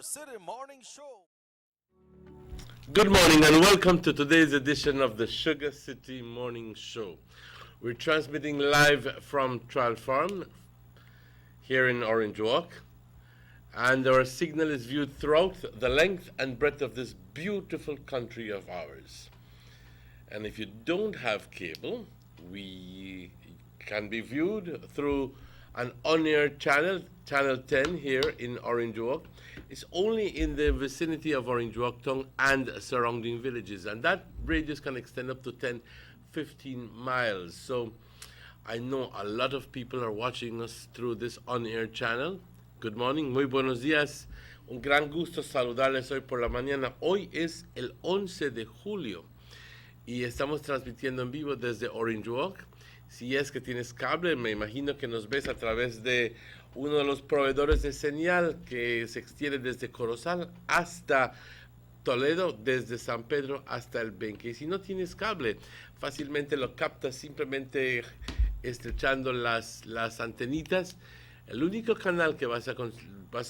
City Morning Show. Good morning and welcome to today's edition of the Sugar City Morning Show. We're transmitting live from Trial Farm here in Orange Walk, and our signal is viewed throughout the length and breadth of this beautiful country of ours. And if you don't have cable, we can be viewed through an on-air channel, Channel 10 here in Orange Walk. It's only in the vicinity of Orange Walk Town and surrounding villages, and that radius can extend up to 10, 15 miles. So I know a lot of people are watching us through this on-air channel. Good morning, muy buenos días. Un gran gusto saludarles hoy por la mañana. Hoy es el 11 de julio y estamos transmitiendo en vivo desde Orange Walk. Si es que tienes cable, me imagino que nos ves a través de uno de los proveedores de señal que se extiende desde Corozal hasta Toledo, desde San Pedro hasta el Benque. Y si no tienes cable, fácilmente lo captas simplemente estrechando las antenitas. El único canal que vas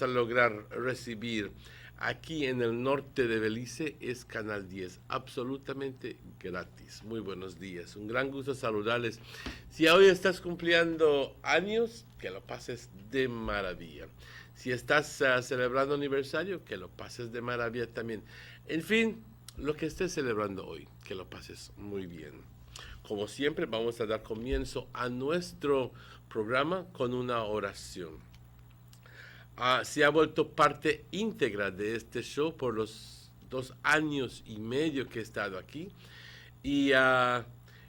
a lograr recibir aquí en el norte de Belice es Canal 10, absolutamente gratis. Muy buenos días, un gran gusto saludarles. Si hoy estás cumpliendo años, que lo pases de maravilla. Si estás celebrando aniversario, que lo pases de maravilla también. En fin, lo que estés celebrando hoy, que lo pases muy bien. Como siempre, vamos a dar comienzo a nuestro programa con una oración. Se ha vuelto parte íntegra de este show por los 2 años y medio que he estado aquí. Y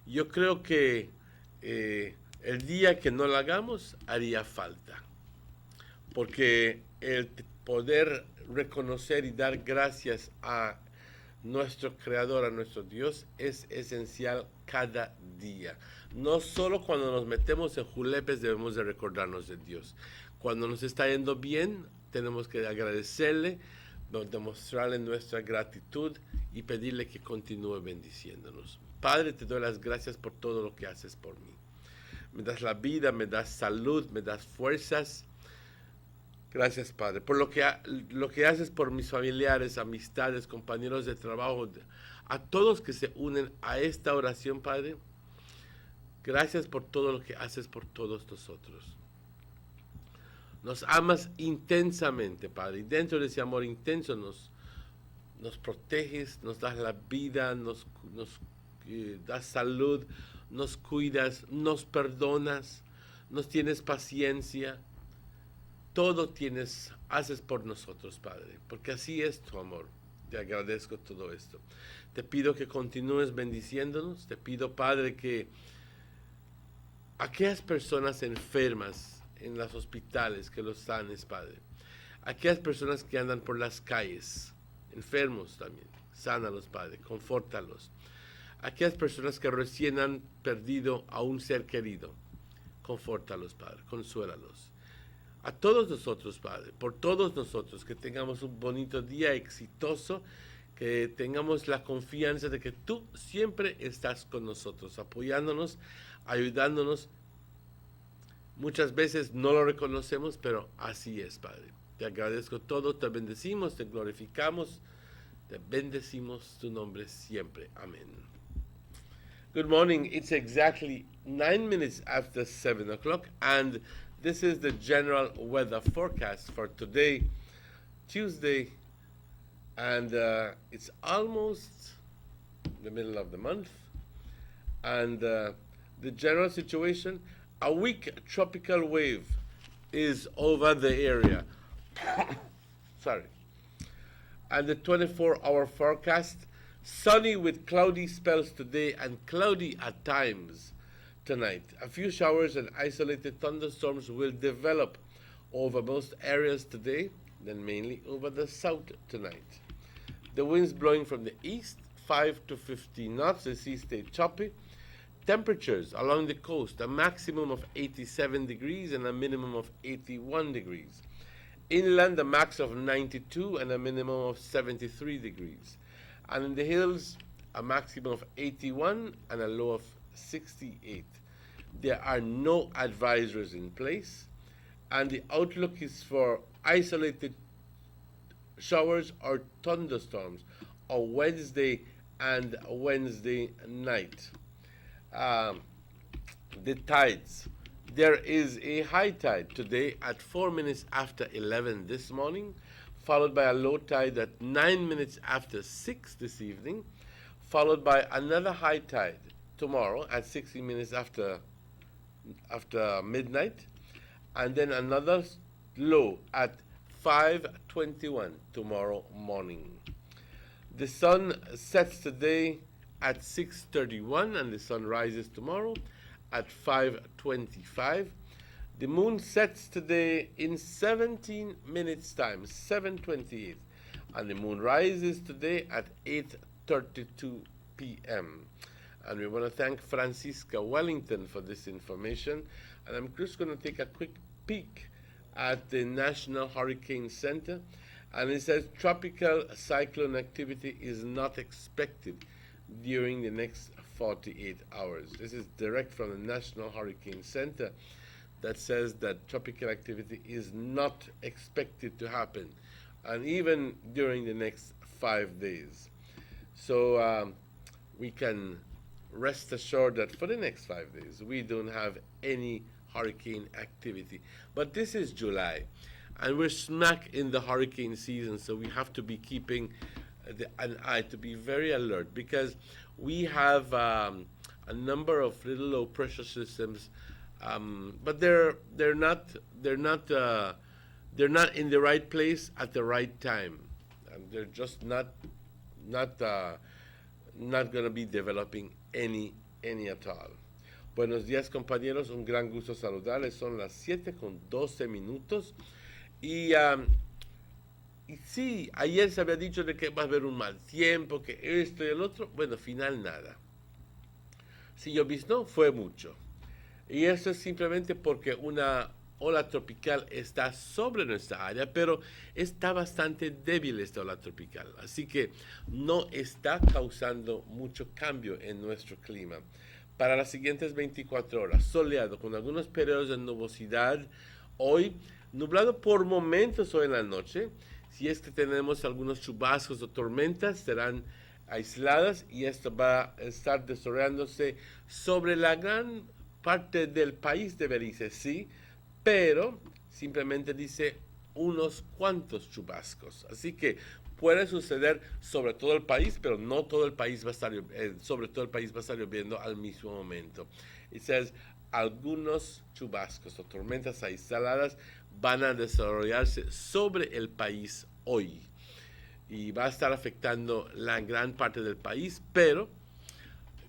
yo creo que el día que no lo hagamos haría falta. Porque el poder reconocer y dar gracias a nuestro Creador, a nuestro Dios, es esencial cada día. No solo cuando nos metemos en julepes debemos de recordarnos de Dios. Cuando nos está yendo bien, tenemos que agradecerle, demostrarle nuestra gratitud y pedirle que continúe bendiciéndonos. Padre, te doy las gracias por todo lo que haces por mí. Me das la vida, me das salud, me das fuerzas. Gracias, Padre, por lo que haces por mis familiares, amistades, compañeros de trabajo, a todos que se unen a esta oración, Padre. Gracias por todo lo que haces por todos nosotros. Nos amas intensamente, Padre, y dentro de ese amor intenso nos proteges, nos das la vida, nos das salud, nos cuidas, nos perdonas, nos tienes paciencia. Todo haces por nosotros, Padre, porque así es tu amor. Te agradezco todo esto. Te pido que continúes bendiciéndonos. Te pido, Padre, que aquellas personas enfermas en los hospitales, que los sanes, Padre. Aquellas personas que andan por las calles, enfermos también, sánalos, Padre, confórtalos. Aquellas personas que recién han perdido a un ser querido, confórtalos, Padre, consuélalos. A todos nosotros, Padre, por todos nosotros, que tengamos un bonito día exitoso, que tengamos la confianza de que tú siempre estás con nosotros, apoyándonos, ayudándonos. Muchas veces no lo reconocemos, pero así es, Padre. Te agradezco todo, te bendecimos, te glorificamos, te bendecimos tu nombre siempre. Amén. Good morning. It's exactly 9 minutes after 7 o'clock, and this is the general weather forecast for today, Tuesday, and it's almost the middle of the month, and the general situation, a weak tropical wave is over the area. Sorry. And the 24-hour forecast, sunny with cloudy spells today and cloudy at times tonight. A few showers and isolated thunderstorms will develop over most areas today, then mainly over the south tonight. The winds blowing from the east, 5 to 15 knots. The sea stayed choppy. Temperatures along the coast, a maximum of 87 degrees and a minimum of 81 degrees. Inland, a max of 92 and a minimum of 73 degrees. And in the hills, a maximum of 81 and a low of 68. There are no advisories in place, and the outlook is for isolated showers or thunderstorms on Wednesday and Wednesday night. The tides. There is a high tide today at 4 minutes after 11 this morning, followed by a low tide at 9 minutes after 6 this evening, followed by another high tide tomorrow at 60 minutes after midnight, and then another low at 5:21 tomorrow morning. The sun sets today at 6:31 and the sun rises tomorrow at 5:25. The moon sets today in 17 minutes time, 7:28, and the moon rises today at 8:32 p.m. And we want to thank Francisca Wellington for this information. And I'm just going to take a quick peek at the National Hurricane Center. And it says tropical cyclone activity is not expected during the next 48 hours. This is direct from the National Hurricane Center that says that tropical activity is not expected to happen, and even during the next 5 days. So we can rest assured that for the next 5 days we don't have any hurricane activity. But this is July, and we're smack in the hurricane season, so we have to be keeping an eye, to be very alert, because we have a number of little low pressure systems, but they're not in the right place at the right time, and they're just not going to be developing any at all. Buenos días, compañeros, un gran gusto saludarles. Son las 7:12. Y sí, ayer se había dicho de que va a haber un mal tiempo, que esto y el otro. Bueno, final nada. Si lloviznó, fue mucho. Y eso es simplemente porque una ola tropical está sobre nuestra área, pero está bastante débil esta ola tropical. Así que no está causando mucho cambio en nuestro clima. Para las siguientes 24 horas, soleado con algunos periodos de nubosidad. Hoy, nublado por momentos hoy en la noche. Si es que tenemos algunos chubascos o tormentas, serán aisladas y esto va a estar desarrollándose sobre la gran parte del país de Belice, sí, pero simplemente dice unos cuantos chubascos. Así que puede suceder sobre todo el país, pero no todo el país va a estar, sobre todo el país va a estar lloviendo al mismo momento. It says, algunos chubascos o tormentas aisladas van a desarrollarse sobre el país hoy y va a estar afectando la gran parte del país, pero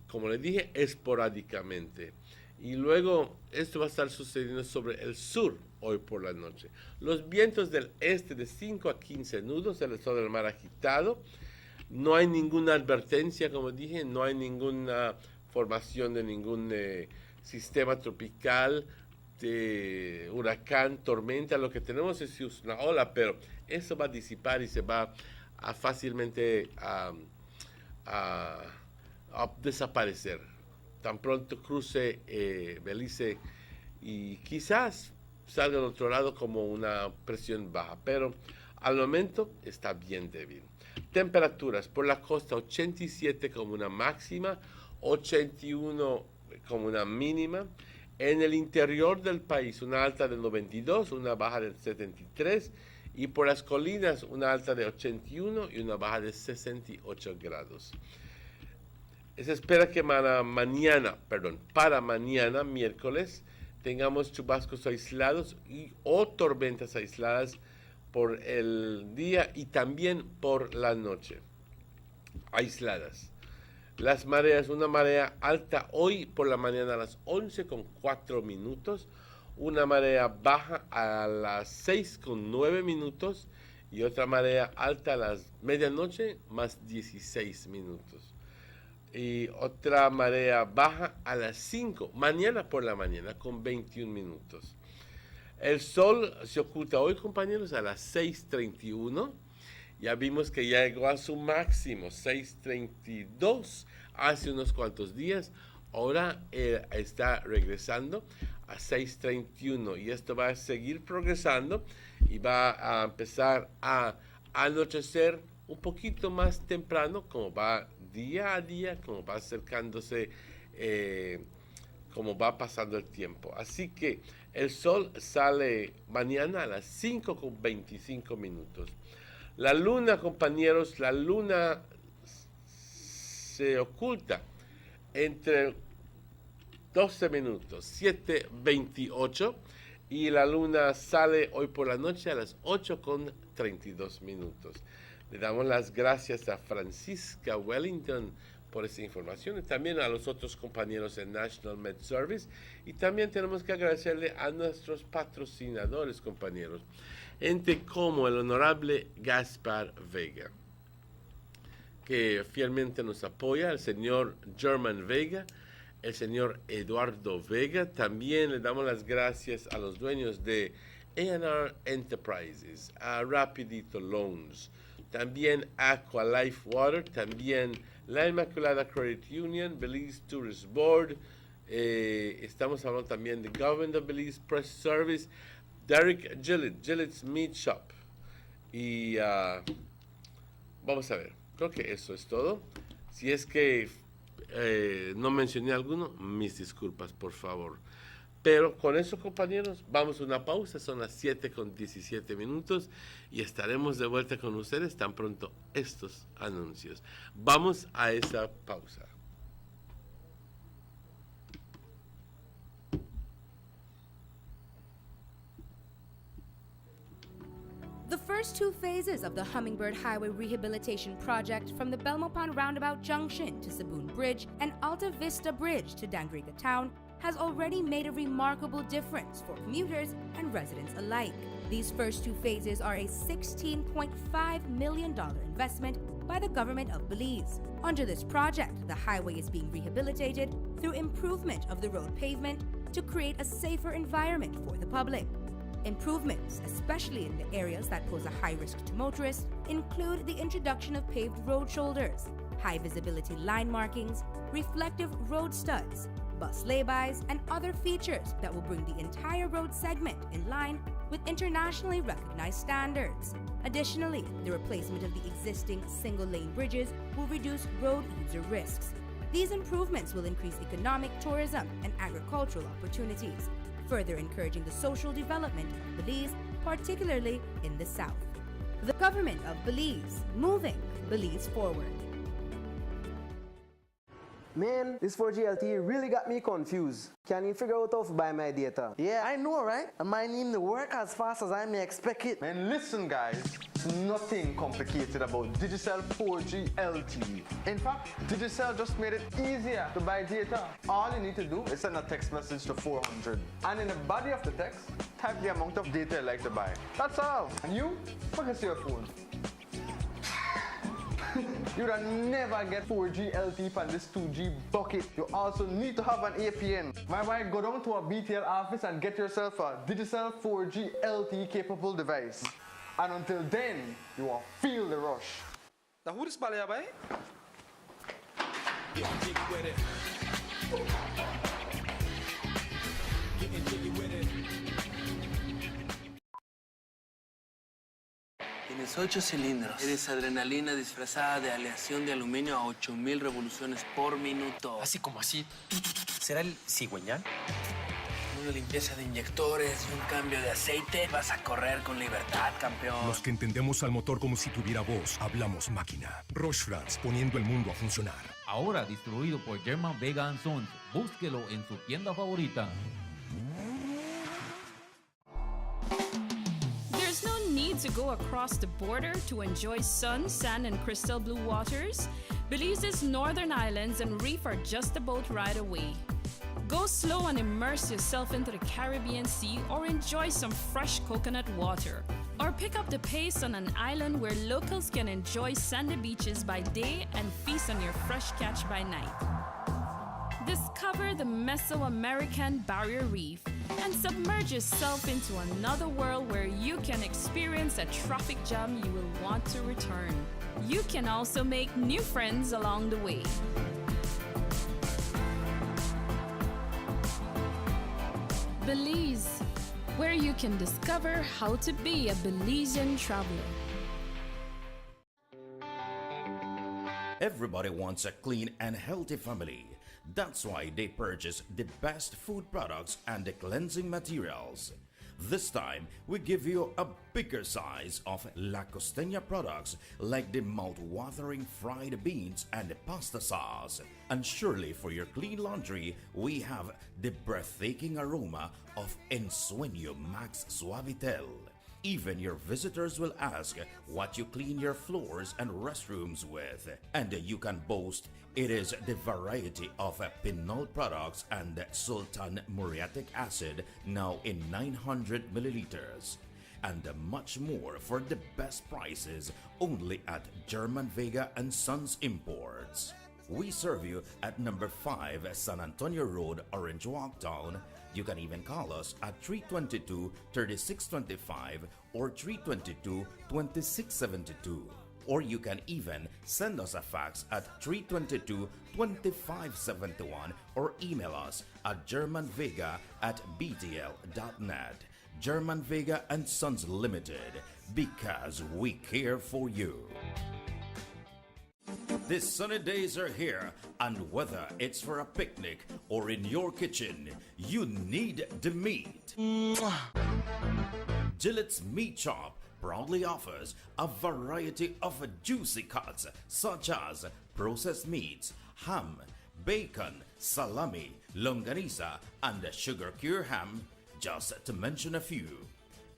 como les dije, esporádicamente. Y luego esto va a estar sucediendo sobre el sur hoy por la noche. Los vientos del este de 5 a 15 nudos, el estado del mar agitado. No hay ninguna advertencia, como dije, no hay ninguna formación de ningún sistema tropical, de huracán, tormenta. Lo que tenemos es una ola, pero eso va a disipar y se va a fácilmente a desaparecer. Tan pronto cruce Belice y quizás salga al otro lado como una presión baja, pero al momento está bien débil. Temperaturas por la costa 87 como una máxima, 81 como una mínima. En el interior del país una alta de 92, una baja de 73, y por las colinas una alta de 81 y una baja de 68 grados. Se espera que para mañana, miércoles, tengamos chubascos aislados o tormentas aisladas por el día y también por la noche. Aisladas. Las mareas, una marea alta hoy por la mañana a las 11:04, una marea baja a las 6:09 y otra marea alta a las medianoche más 16 minutos. Y otra marea baja a las 5, mañana por la mañana, con 21 minutos. El sol se oculta hoy, compañeros, a las 6:31. Ya vimos que ya llegó a su máximo, 6:32, hace unos cuantos días. Ahora está regresando a 6:31 y esto va a seguir progresando y va a empezar a anochecer un poquito más temprano, como va día a día, como va acercándose, como va pasando el tiempo. Así que el sol sale mañana a las 5:25. La luna, compañeros, la luna se oculta entre 12 minutos, 7:28, y la luna sale hoy por la noche a las 8:32. Le damos las gracias a Francisca Wellington por esa información y también a los otros compañeros de National Med Service, y también tenemos que agradecerle a nuestros patrocinadores, compañeros, gente como el honorable Gaspar Vega, que fielmente nos apoya, el señor German Vega, el señor Eduardo Vega. También le damos las gracias a los dueños de A&R Enterprises, a Rapidito Loans, también Aqua Life Water, también la Inmaculada Credit Union, Belize Tourist Board, estamos hablando también de Government of Belize Press Service, Derek Gillett's Meat Shop, y vamos a ver, creo que eso es todo. Si es que no mencioné alguno, mis disculpas, por favor. Pero con eso, compañeros, vamos a una pausa. Son las 7:17 y estaremos de vuelta con ustedes tan pronto estos anuncios. Vamos a esa pausa. The first two phases of the Hummingbird Highway Rehabilitation Project, from the Belmopan Roundabout Junction to Saboon Bridge and Alta Vista Bridge to Dangriga Town, has already made a remarkable difference for commuters and residents alike. These first two phases are a $16.5 million investment by the government of Belize. Under this project, the highway is being rehabilitated through improvement of the road pavement to create a safer environment for the public. Improvements, especially in the areas that pose a high risk to motorists, include the introduction of paved road shoulders, high visibility line markings, reflective road studs, bus laybys, and other features that will bring the entire road segment in line with internationally recognized standards. Additionally, the replacement of the existing single-lane bridges will reduce road user risks. These improvements will increase economic, tourism, and agricultural opportunities, further encouraging the social development of Belize, particularly in the south. The government of Belize, moving Belize forward. Man, this 4G LTE really got me confused. Can you figure out how to buy my data? Yeah, I know, right? And my name to work as fast as I may expect it. Man, listen guys, nothing complicated about Digicel 4G LTE. In fact, Digicel just made it easier to buy data. All you need to do is send a text message to 400. And in the body of the text, type the amount of data you like to buy. That's all. And you, focus your phone. You'd never get 4G LTE from this 2G bucket. You also need to have an APN. Why go down to a BTL office and get yourself a Digicel 4G LTE capable device. And until then, you will feel the rush. The who is Balia Bay? Getting jiggy with it. Getting jiggy with it. Tienes 8 cilindros. Eres adrenalina disfrazada de aleación de aluminio a 8000 revoluciones por minuto. Así como así. ¿Será el cigüeñal? Una limpieza de inyectores y un cambio de aceite. Vas a correr con libertad, campeón. Los que entendemos al motor como si tuviera voz, hablamos máquina. Roche France, poniendo el mundo a funcionar. Ahora distribuido por German Vega & Sons. Búsquelo en su tienda favorita. There's no need to go across the border to enjoy sun, sand, and crystal blue waters. Belize's northern islands and reef are just a boat ride away. Go slow and immerse yourself into the Caribbean Sea, or enjoy some fresh coconut water. Or pick up the pace on an island where locals can enjoy sandy beaches by day and feast on your fresh catch by night. Discover the Mesoamerican Barrier Reef and submerge yourself into another world where you can experience a traffic jam you will want to return. You can also make new friends along the way. Belize, where you can discover how to be a Belizean traveler. Everybody wants a clean and healthy family. That's why they purchase the best food products and the cleansing materials. This time, we give you a bigger size of La Costeña products like the mouth-watering fried beans and the pasta sauce. And surely for your clean laundry, we have the breathtaking aroma of Ensueño Max Suavitel. Even your visitors will ask what you clean your floors and restrooms with. And you can boast it is the variety of Pinol products and Sultan muriatic acid now in 900 milliliters. And much more for the best prices only at German Vega and Sons Imports. We serve you at number 5 San Antonio Road, Orange Walk Town. You can even call us at 322-3625 or 322-2672. Or you can even send us a fax at 322-2571 or email us at germanvega@btl.net. German Vega and Sons Limited, because we care for you. The sunny days are here, and whether it's for a picnic or in your kitchen, you need the meat. Gillette's Meat Shop proudly offers a variety of juicy cuts such as processed meats, ham, bacon, salami, longaniza, and sugar cure ham, just to mention a few.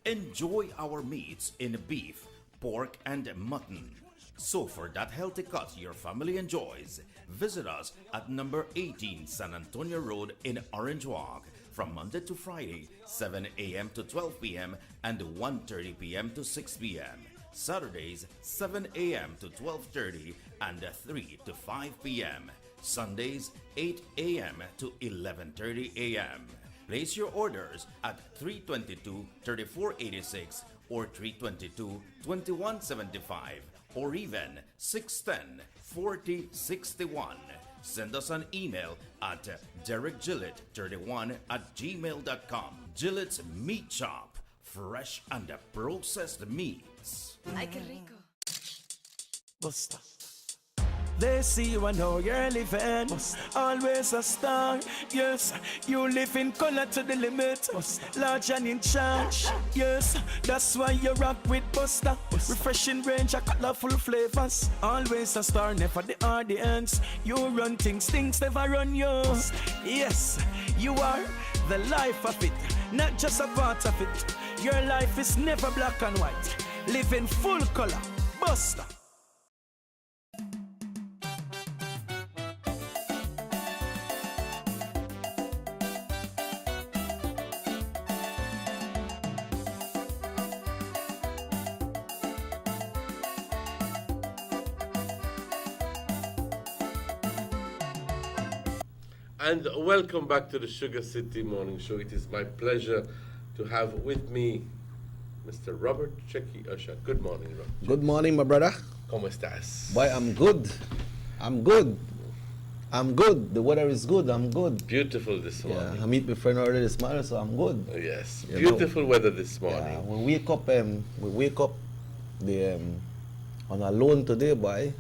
Enjoy our meats in beef, pork, and mutton. So for that healthy cut your family enjoys, visit us at number 18 San Antonio Road in Orange Walk from Monday to Friday, 7 a.m. to 12 p.m. and 1:30 p.m. to 6 p.m. Saturdays, 7 a.m. to 12:30 and 3 to 5 p.m. Sundays, 8 a.m. to 11:30 a.m. Place your orders at 322-3486 or 322-2175 or even 610-4061. Send us an email at derekgillett31@gmail.com. Gillette's Meat Shop, fresh and processed meats. Ay, qué rico. Busta. They see you and know you're living. Always a star. Yes, you live in color to the limit. Large and in charge. Yes, that's why you rock with Busta. Refreshing range of colorful flavors. Always a star, never the audience. You run things never run you. Yes, you are the life of it, not just a part of it. Your life is never black and white. Live in full color. Busta. And welcome back to the Sugar City Morning Show. It is my pleasure to have with me Mr. Robert Checky Usher. Good morning, Robert. Good morning, my brother. ¿Cómo estás? Boy, I'm good. I'm good. I'm good. The weather is good. I'm good. Beautiful this morning. Yeah, I meet my friend already this morning, so I'm good. Yes, You beautiful know. weather this morning. Yeah, we wake up on a loan today, boy.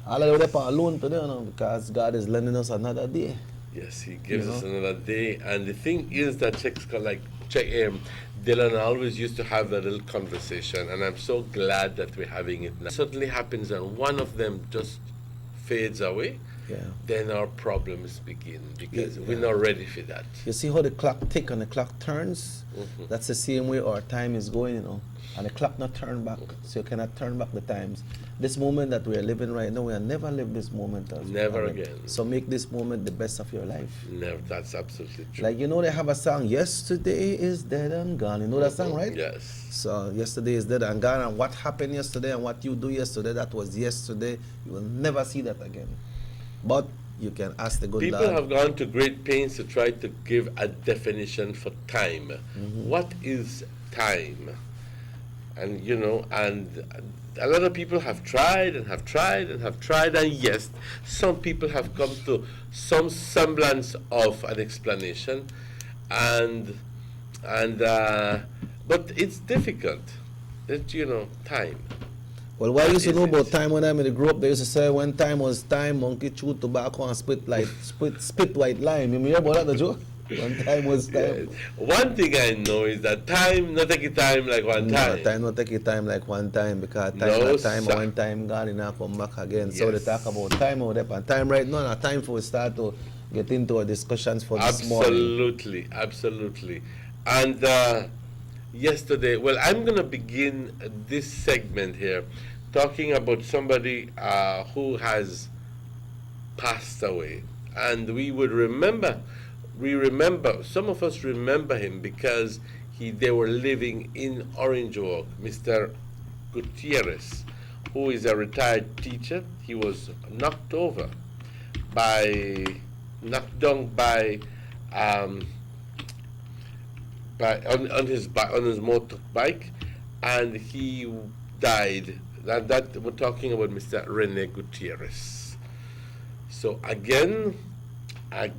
All of them are alone today, you know, because God is lending us another day. Yes, He gives You us know? another day. And the thing is that Dylan always used to have that little conversation, and I'm so glad that we're having it now. It suddenly happens and one of them just fades away, then our problems begin because we're not ready for that. You see how the clock tick and the clock turns? That's the same way our time is going, you know. And the clock not turn back, so you cannot turn back the times. This moment that we are living right now, we will never live this moment. Never again. So make this moment the best of your life. Never, that's absolutely true. Like, you know, they have a song, Yesterday is Dead and Gone. You know that song, right? Yes. So yesterday is dead and gone, and what happened yesterday and what you do yesterday, that was yesterday. You will never see that again. But you can ask the good People Lord. have gone to great pains to try to give a definition for time. What is time? And you know, and a lot of people have tried and have tried and have tried, and yes, some people have come to some semblance of an explanation, but it's difficult. It's, you know, time. Well, what I used to Is know it? about time when I grew up, they used to say when time was time, monkey chew tobacco and spit white lime. You hear about that, Joe? When time was time. One thing I know is that time, not take time like one No, time. time not take your time like one time because time No, not time, sir. one time gone, you know, come back again. So they Yes. talk about time over there. And time right now, not time for we start to get into our discussions for this morning. Absolutely, absolutely. And yesterday, well, I'm going to begin this segment here talking about somebody who has passed away. And some of us remember him because they were living in Orange Walk, Mr. Gutierrez, who is a retired teacher. He was knocked down by on his motorbike, and he died. That we're talking about Mr. Rene Gutierrez. So again, a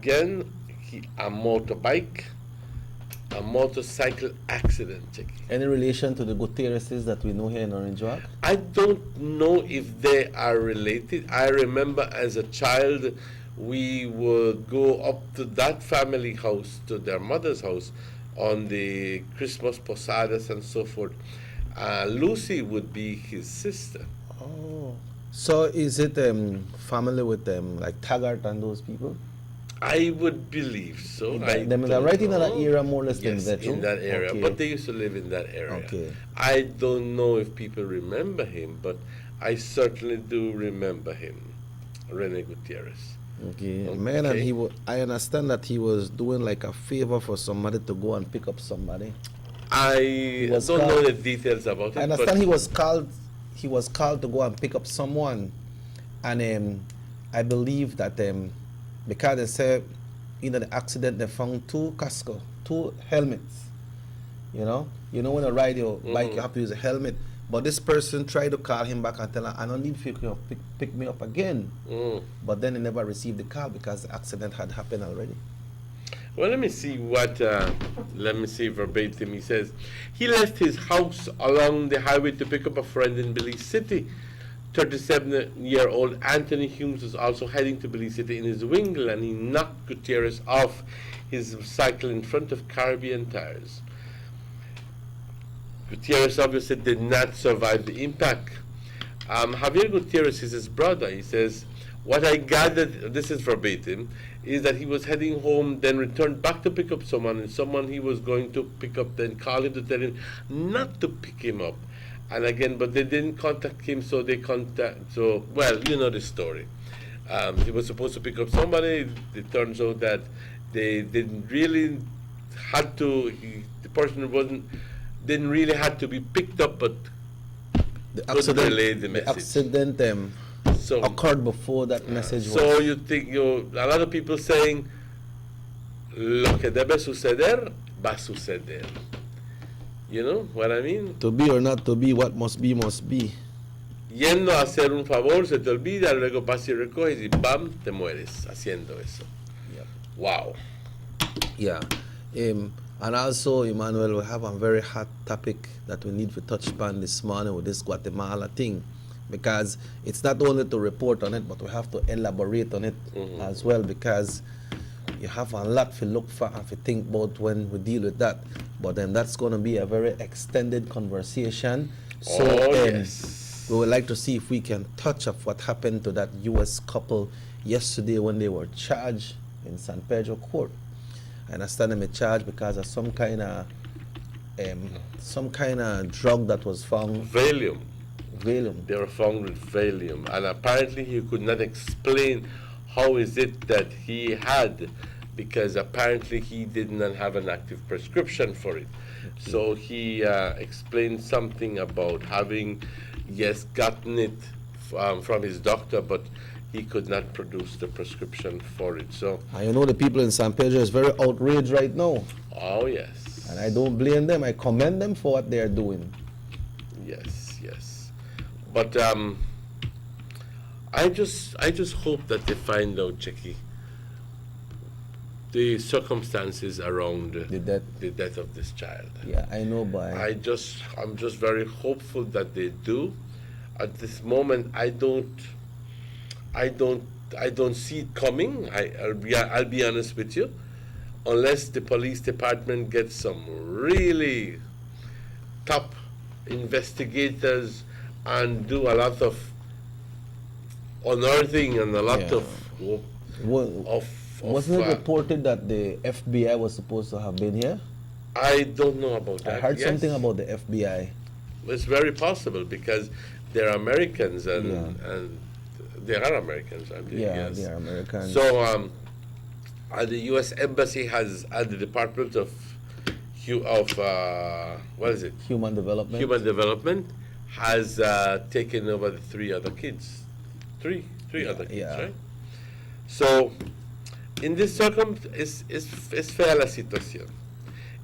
motorcycle accident. Any relation to the Gutierrez's that we know here in Orange Walk? I don't know if they are related. I remember as a child, we would go up to that family house, to their mother's house, on the Christmas posadas and so forth. Lucy would be his sister. Oh. So is it family with like Taggart and those people? I would believe so. Them are right in that area more or less Yes, than that. in that area. Okay. But they used to live in that area. Okay. I don't know if people remember him, but I certainly do remember him, Rene Gutierrez. Okay, man, and I understand that he was doing like a favor for somebody to go and pick up somebody. I don't know the details about it. I understand he was called. He was called to go and pick up someone, and I believe that because they say in the accident they found two helmets. You know when you ride your bike you have to use a helmet. But this person tried to call him back and tell him, I don't need for you to pick me up again. But then he never received the call because the accident had happened already. Well, let me see verbatim. He says, he left his house along the highway to pick up a friend in Belize City. 37-year-old Anthony Humes was also heading to Belize City in his Wingle, and he knocked Gutierrez off his cycle in front of Caribbean Tires. Gutierrez obviously did not survive the impact. Javier Gutierrez is his brother. He says, what I gathered, this is verbatim, is that he was heading home, then returned back to pick up someone, and someone he was going to pick up then called him to tell him not to pick him up. And again, but they didn't contact him, well, you know the story. He was supposed to pick up somebody. It turns out that they didn't really had to, the person didn't really have to be picked up, but the couldn't relay the message. accident occurred before that message was. So you think, a lot of people saying, lo que debe suceder, va a suceder. You know what I mean? To be or not to be, what must be, must be. Yendo a hacer un favor, se te olvida, luego vas y recoges y ¡bam! Te mueres haciendo eso. Yep. Wow. Yeah. And also, Emmanuel, we have a very hot topic that we need to touch upon this morning with this Guatemala thing, because it's not only to report on it, but we have to elaborate on it as well, because you have a lot to look for and to think about when we deal with that. But then that's going to be a very extended conversation. So yes. We would like to see if we can touch up what happened to that U.S. couple yesterday when they were charged in San Pedro court. I understand them charged because of some kind of drug that was found. Valium. Valium. They were found with Valium, and apparently he could not explain how is it that he had, because apparently he did not have an active prescription for it. Okay. So he explained something about having, yes, gotten it from his doctor, but he could not produce the prescription for it. So I know the people in San Pedro is very outraged right now. Oh yes. And I don't blame them. I commend them for what they are doing. Yes, yes. But I just hope that they find out, Jackie, the circumstances around the death of this child. Yeah, I know, but I'm just very hopeful that they do. at this moment, I don't see it coming. I'll be honest with you, unless the police department gets some really top investigators and do a lot of unearthing and a lot Yeah. Wasn't it reported that the FBI was supposed to have been here? I don't know about that. I heard Yes. something about the FBI. It's very possible because they're Americans and they are Americans, I believe. Yeah, yes. they are Americans. So the U.S. Embassy has at the Department of what is it? Human Development. Human Development has taken over the three other kids. Three other kids, yeah. right? So, en this circumstance, es fea la situación.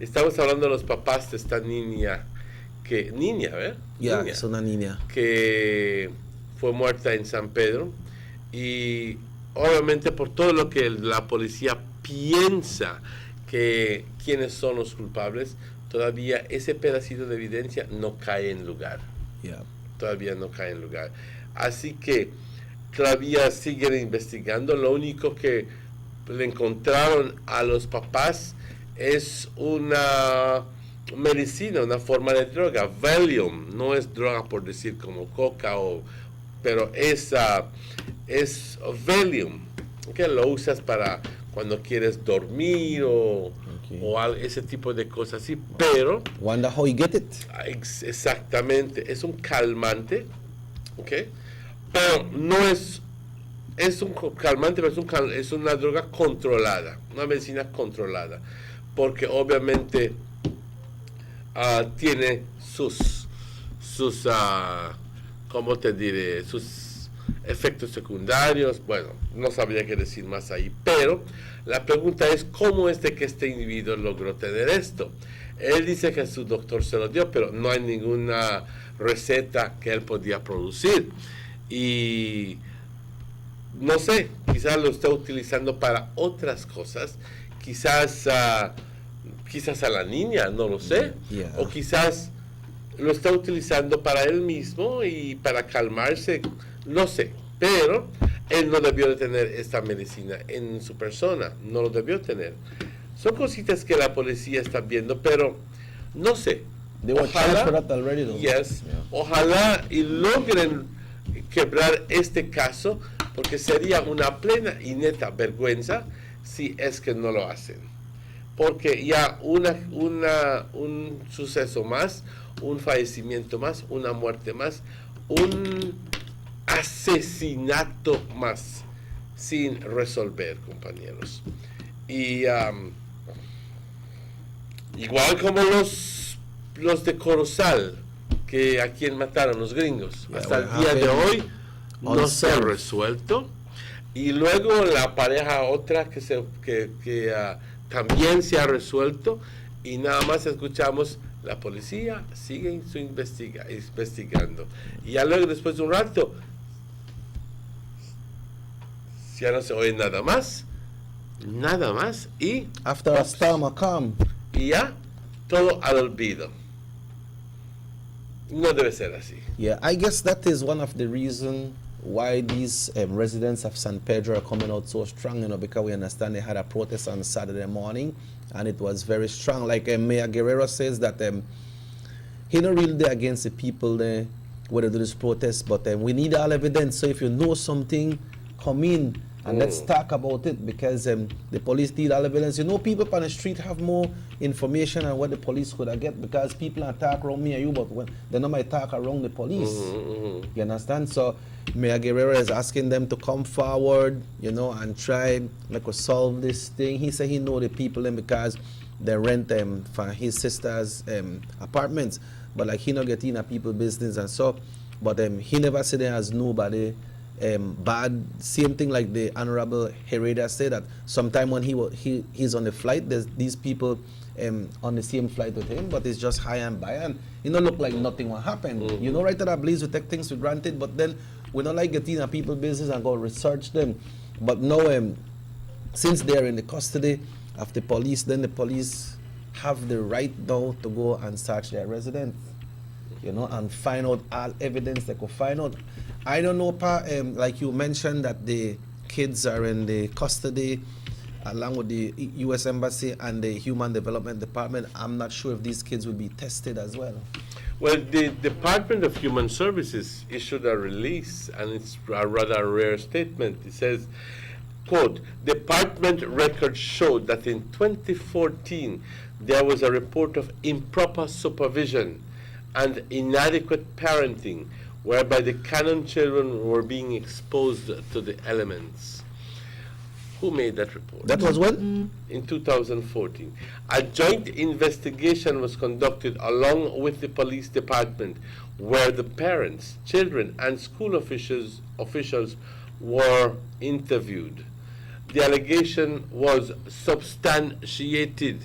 Estamos hablando de los papás de esta niña, ¿verdad? Yeah, Niña, es una niña. que fue muerta en San Pedro. Y obviamente por todo lo que la policía piensa que quiénes son los culpables, todavía ese pedacito de evidencia no cae en lugar. Yeah. Todavía no cae en lugar. Así que todavía siguen investigando. Lo único que le encontraron a los papás es una medicina, una forma de droga, Valium. No es droga por decir como coca, pero es Valium, que lo usas para cuando quieres dormir o ese tipo de cosas así, pero Wonder how you get it. exactamente, es un calmante, ¿ok? Pero no es un calmante, pero es una droga controlada, una medicina controlada, porque obviamente tiene sus ¿cómo te diré? Sus efectos secundarios. Bueno, no sabría qué decir más ahí, pero la pregunta es cómo es de que este individuo logró tener esto. Él dice que su doctor se lo dio, pero no hay ninguna receta que él podía producir. Y no sé, quizás lo está utilizando para otras cosas, quizás a la niña, no lo sé, Yeah. o quizás lo está utilizando para él mismo y para calmarse, no sé, pero él no debió de tener esta medicina en su persona, no lo debió tener. Son cositas que la policía está viendo, pero no sé. They were charged for that already, though. Yes, ojalá y logren quebrar este caso, porque sería una plena y neta vergüenza si es que no lo hacen. Porque ya un suceso más, un fallecimiento más, una muerte más, un asesinato más sin resolver, compañeros. Y igual como los de Corozal, que a quien mataron los gringos, hasta el día de hoy no se ha resuelto. Y luego la pareja otra que también se ha resuelto, y nada más escuchamos la policía sigue investigando, y ya luego después de un rato ya no se oye nada más y after a storm a calm, y ya todo al olvido. No debe ser así. Yeah, I guess that is one of the reasons why these residents of San Pedro are coming out so strong, because we understand they had a protest on Saturday morning, and it was very strong. Like Mayor Guerrero says that he not really there against the people there where they do this protest, but we need all evidence. So if you know something, come in and let's talk about it, because the police need all evidence. People on the street have more information on what the police could have get, because people attack around me and you, but when they not might talk around the police. You understand? So Mayor Guerrero is asking them to come forward, and try like to solve this thing. He said he know the people because they rent for his sister's apartments, but like he not get in a people business and so. But he never said there has nobody bad. Same thing like the Honorable Hereda said, that sometime when he's on the flight, there's these people on the same flight with him, but it's just high and by, and look like nothing will happen. Right at that place we take things for granted, but then we don't like getting in people business and go research them. But now since they're in the custody of the police, then the police have the right now to go and search their residence. you know, and find out all evidence they could find out. I don't know, like you mentioned that the kids are in the custody along with the U.S. Embassy and the Human Development Department. I'm not sure if these kids will be tested as well. Well, the Department of Human Services issued a release, and it's a rather rare statement. It says, quote, department records showed that in 2014 there was a report of improper supervision and inadequate parenting whereby the Cannon children were being exposed to the elements. Who made that report? That was when? In 2014. A joint investigation was conducted along with the police department where the parents, children, and school officials were interviewed. The allegation was substantiated.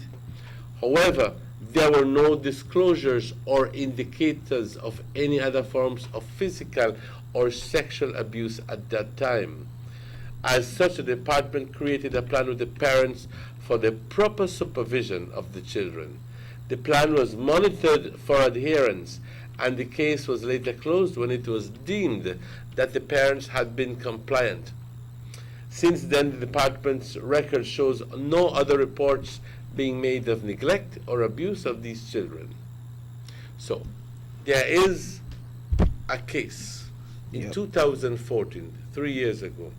However, there were no disclosures or indicators of any other forms of physical or sexual abuse at that time. As such, the department created a plan with the parents for the proper supervision of the children. The plan was monitored for adherence, and the case was later closed when it was deemed that the parents had been compliant. Since then, the department's record shows no other reports being made of neglect or abuse of these children. So, there is a case in 2014, 3 years ago,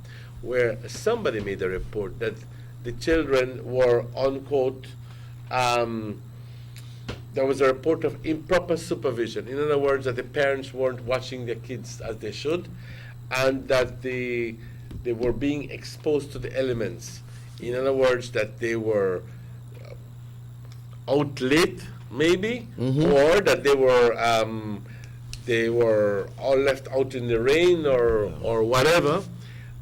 where somebody made a report that the children were, unquote, there was a report of improper supervision. In other words, that the parents weren't watching their kids as they should, and that they were being exposed to the elements. In other words, that they were out late, maybe, or that they were all left out in the rain or whatever,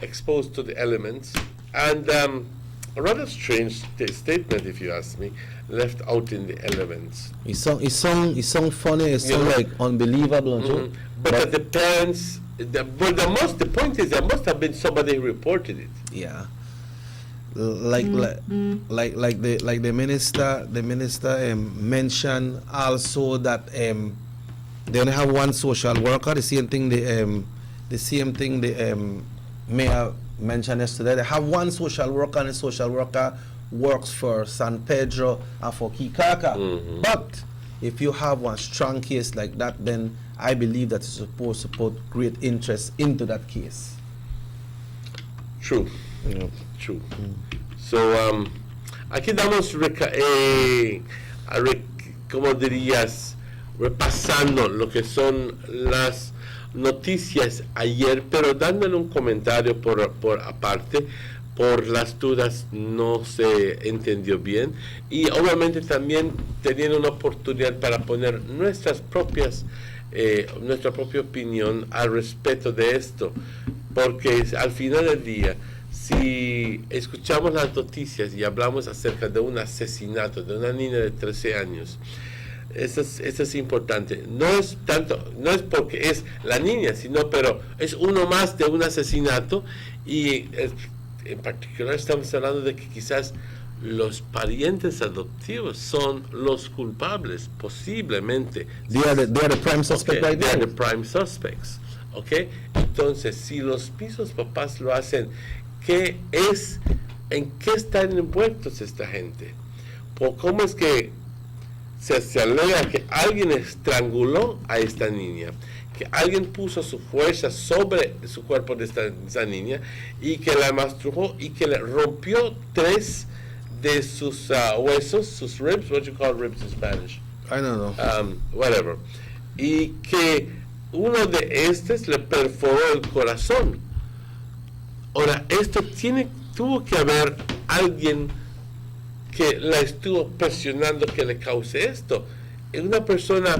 exposed to the elements. And a rather strange statement, if you ask me, left out in the elements. It sound funny, it sound like unbelievable. But that the parents, the point is there must have been somebody who reported it. Yeah. Like the minister mentioned also that they only have one social worker. The same thing the mayor mentioned yesterday. They have one social worker, and the social worker works for San Pedro and for Kikaka. But if you have one strong case like that, then I believe that it's supposed to put great interest into that case. True. True. So, aquí damos, como dirías, repasando lo que son las noticias ayer, pero dándole un comentario por aparte. Por las dudas no se entendió bien, y obviamente también teniendo una oportunidad para poner nuestra propia opinión al respecto de esto, porque al final del día, si escuchamos las noticias y hablamos acerca de un asesinato de una niña de 13 años, eso es importante. No es porque es la niña, pero es uno más de un asesinato, y en particular estamos hablando de que quizás los parientes adoptivos son los culpables, posiblemente. They are the prime suspect right They now. are the prime suspects. Okay? Entonces, si los mismos papás lo hacen, ¿en qué están envueltos esta gente? ¿Cómo es que se alega que alguien estranguló a esta niña, que alguien puso su fuerza sobre su cuerpo de esa niña y que la mastrujó y que le rompió 3 de sus huesos, sus ribs? What do you call ribs in Spanish? I don't know. Whatever. Y que uno de estos le perforó el corazón. Ahora, tuvo que haber alguien que la estuvo presionando que le cause esto. Es una persona.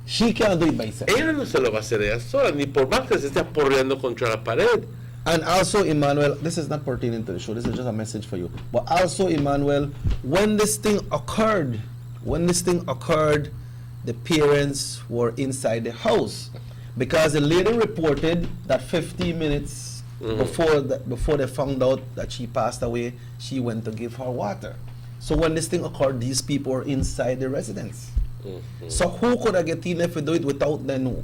She can't do it by herself. Ella no se lo va a hacer ella sola, ni por más que se esté aporreando contra la pared. And also, Emmanuel, this is not pertaining to the show, this is just a message for you. But also, Emmanuel, when this thing occurred, the parents were inside the house, because the lady reported that 15 minutes before they found out that she passed away, she went to give her water. So when this thing occurred, these people were inside the residence. So who could I get in if we do it without them know?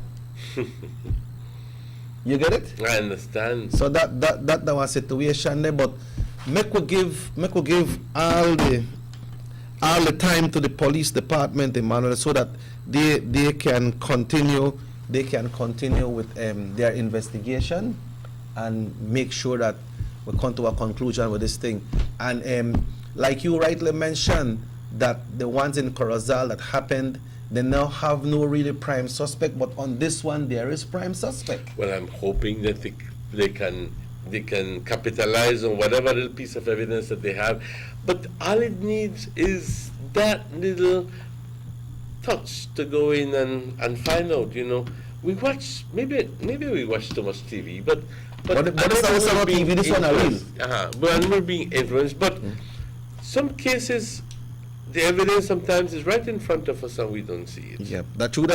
You get it? I understand. So that one situation there, but make we give all the time to the police department, Emmanuel, so that they can continue with their investigation and make sure that we come to a conclusion with this thing. And like you rightly mentioned, that the ones in Corozal that happened, they now have no really prime suspect, but on this one there is prime suspect. Well, I'm hoping that they can capitalize on whatever little piece of evidence that they have, but all it needs is that little touch to go in and find out. You know, we watch maybe we watch too much TV, but this is not TV. This one are real. But we're being influenced. But some cases, the evidence sometimes is right in front of us and we don't see it. Yeah, that's true.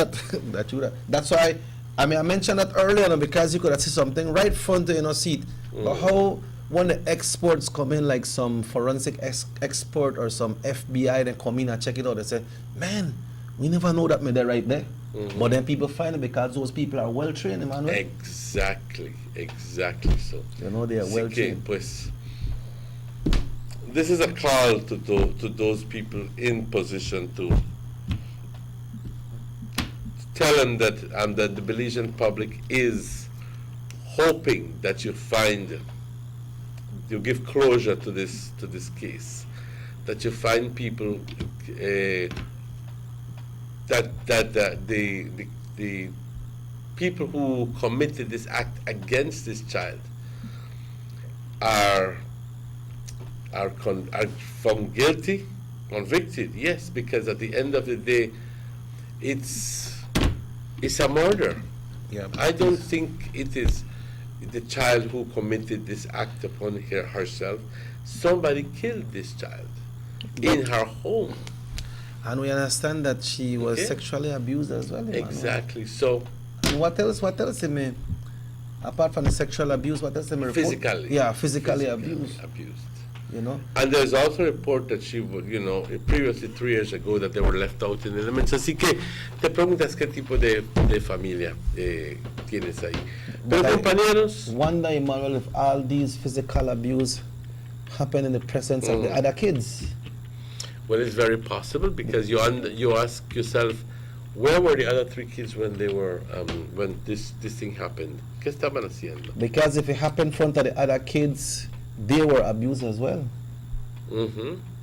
That's why I mentioned that earlier because you could have seen something right front of you, see it. But how when the experts come in, like some forensic expert or some FBI, they come in and check it out, they say, man, we never know that made that right there. But then people find it because those people are well trained, Emmanuel. Exactly so. You know, they are well trained. Pues, this is a call to those people in position to tell them that the Belizean public is hoping that you give closure to this case, that you find people that the people who committed this act against this child are found guilty, convicted, yes, because at the end of the day, it's a murder. Yeah, I don't think it is the child who committed this act upon herself. Somebody killed this child in her home. And we understand that she was sexually abused as well. Exactly. So. And what else? Mean? Apart from the sexual abuse, what else? Physically. Yeah, physically abused. You know. And there's also a report that she would, previously 3 years ago, that they were left out in elements. Así que te preguntas qué tipo de familia tienes ahí. Pero compañeros. Wonder, Emmanuel, if all these physical abuse happen in the presence of the other kids. Well, it's very possible because you ask yourself, where were the other 3 kids when they were when this thing happened? ¿Qué estaban haciendo? Because if it happened in front of the other kids, they were abused as well.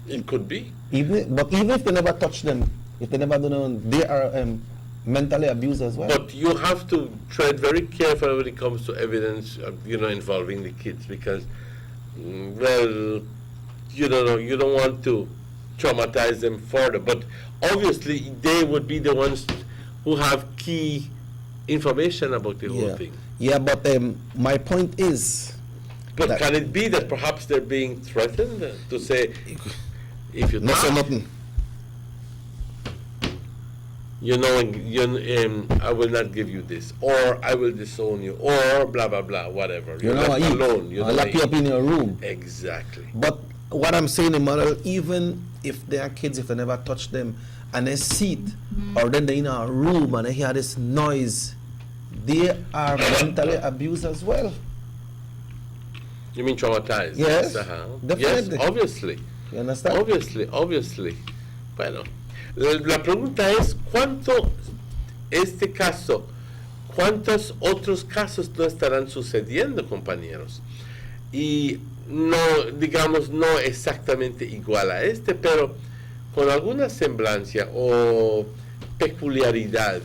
It could be. Even if they never touch them, if they never do them, they are mentally abused as well. But you have to tread very carefully when it comes to evidence, involving the kids, because, well, you don't want to traumatize them further. But obviously, they would be the ones who have key information about the whole thing. Yeah, but my point is. But can it be that perhaps they're being threatened to say, if you not say nothing, I will not give you this, or I will disown you, or blah blah blah, whatever. You're left alone. I'll lock you up in your room. Exactly. But what I'm saying, Emmanuel, even if they are kids, if they never touch them, and they see it, or then they're in a room and they hear this noise, they are mentally abused as well. You mean traumatized? Yes, Yes, definitely. obviously. You understand? Obviously. Bueno, la pregunta es, ¿cuántos otros casos no estarán sucediendo, compañeros? Y no, digamos, no exactamente igual a este, pero con alguna semblancia o peculiaridad.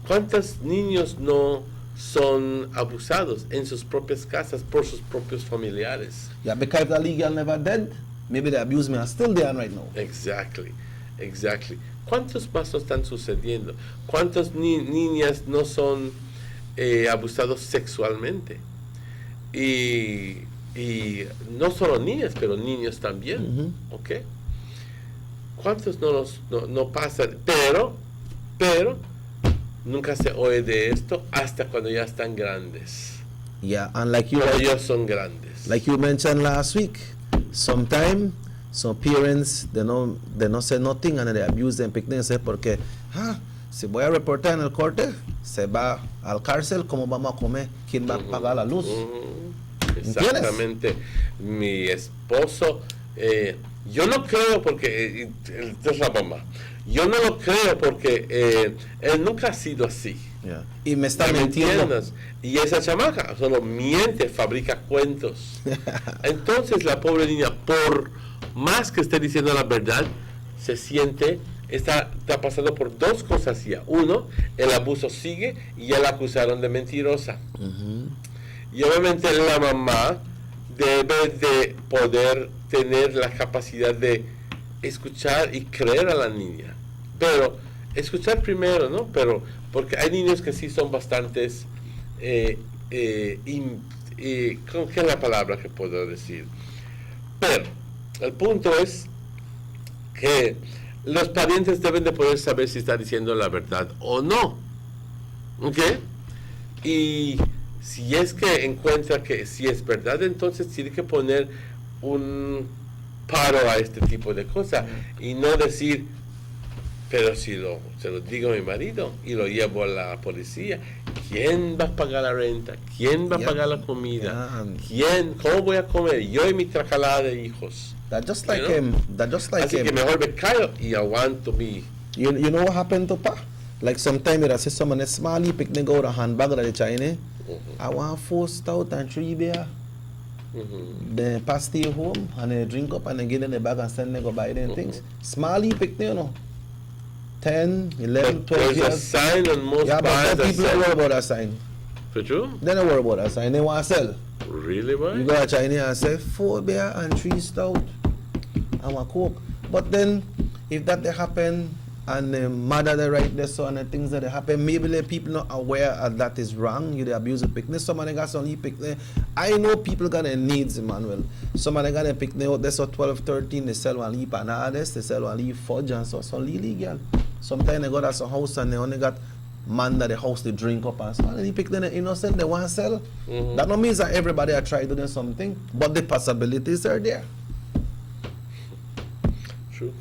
¿Cuántos niños no son abusados en sus propias casas por sus propios familiares? Yeah, because the legal never dead, maybe the abusement is still there right now. Exactly. ¿Cuántos más no están sucediendo? ¿Cuántas niñas no son abusados sexualmente? Y no solo niñas, pero niños también, ¿ok? ¿Cuántos no pasan? Pero nunca se oye de esto hasta cuando ya están grandes. Yeah, and like you ellos son grandes. Like you mentioned last week, sometimes Some parents, they no say nothing and they abuse them picnic say porque si voy a reportar en el corte, se va al cárcel, ¿cómo vamos a comer? ¿Quién va a pagar la luz? Exactamente. Mi esposo, yo no creo porque, esta es la bomba, yo no lo creo porque él nunca ha sido así. Yeah. Y me está mintiendo. Y esa chamaca solo miente, fabrica cuentos. Entonces la pobre niña, por más que esté diciendo la verdad, se siente, está pasando por dos cosas ya. Uno, el abuso sigue y ya la acusaron de mentirosa. Y obviamente la mamá debe de poder tener la capacidad de escuchar y creer a la niña. Pero escuchar primero, ¿no? Pero porque hay niños que sí son bastantes, ¿qué es la palabra que puedo decir? Pero el punto es que los parientes deben de poder saber si está diciendo la verdad o no. ¿Ok? Y si es que encuentra que si es verdad, entonces tiene que poner un paro a este tipo de cosas y no decir, pero si se lo digo a mi marido y lo llevo a la policía, ¿quién va a pagar la renta? ¿Quién va a pagar la comida? ¿Quién? ¿Cómo voy a comer? Yo y mi tracalada de hijos. That just like Así que mejor me callo y aguanto mi... You know what happened to Pa? Like sometimes I see someone small, pick me go to handbag of the China. I want 4 stout and 3 beer. Then pass stay home and they drink up and they get in the bag and send them go buy them things. Smally pick me, 10, 11, 12 There's years. a sign on most but bars that people don't worry says... about that sign. For true? They don't worry about that sign. They want to sell. Really, boy? You go to China and say 4 beer and 3 stout and 1 coke. But then, if that they happen and the mother they write this so and the things that they happen, maybe the people not aware that is wrong. You they abuse the picnic. Somebody got some picnic. I know people got their needs, Emmanuel. Somebody got a picnic out there so 12, 13, they sell one leaf and all this, they sell one leaf fudge and so illegal. Sometimes they go to some house and they only got man that the house they drink up and so on. And they pick them innocent, they want to sell. That don't mean that everybody are trying to do something, but the possibilities are there. True.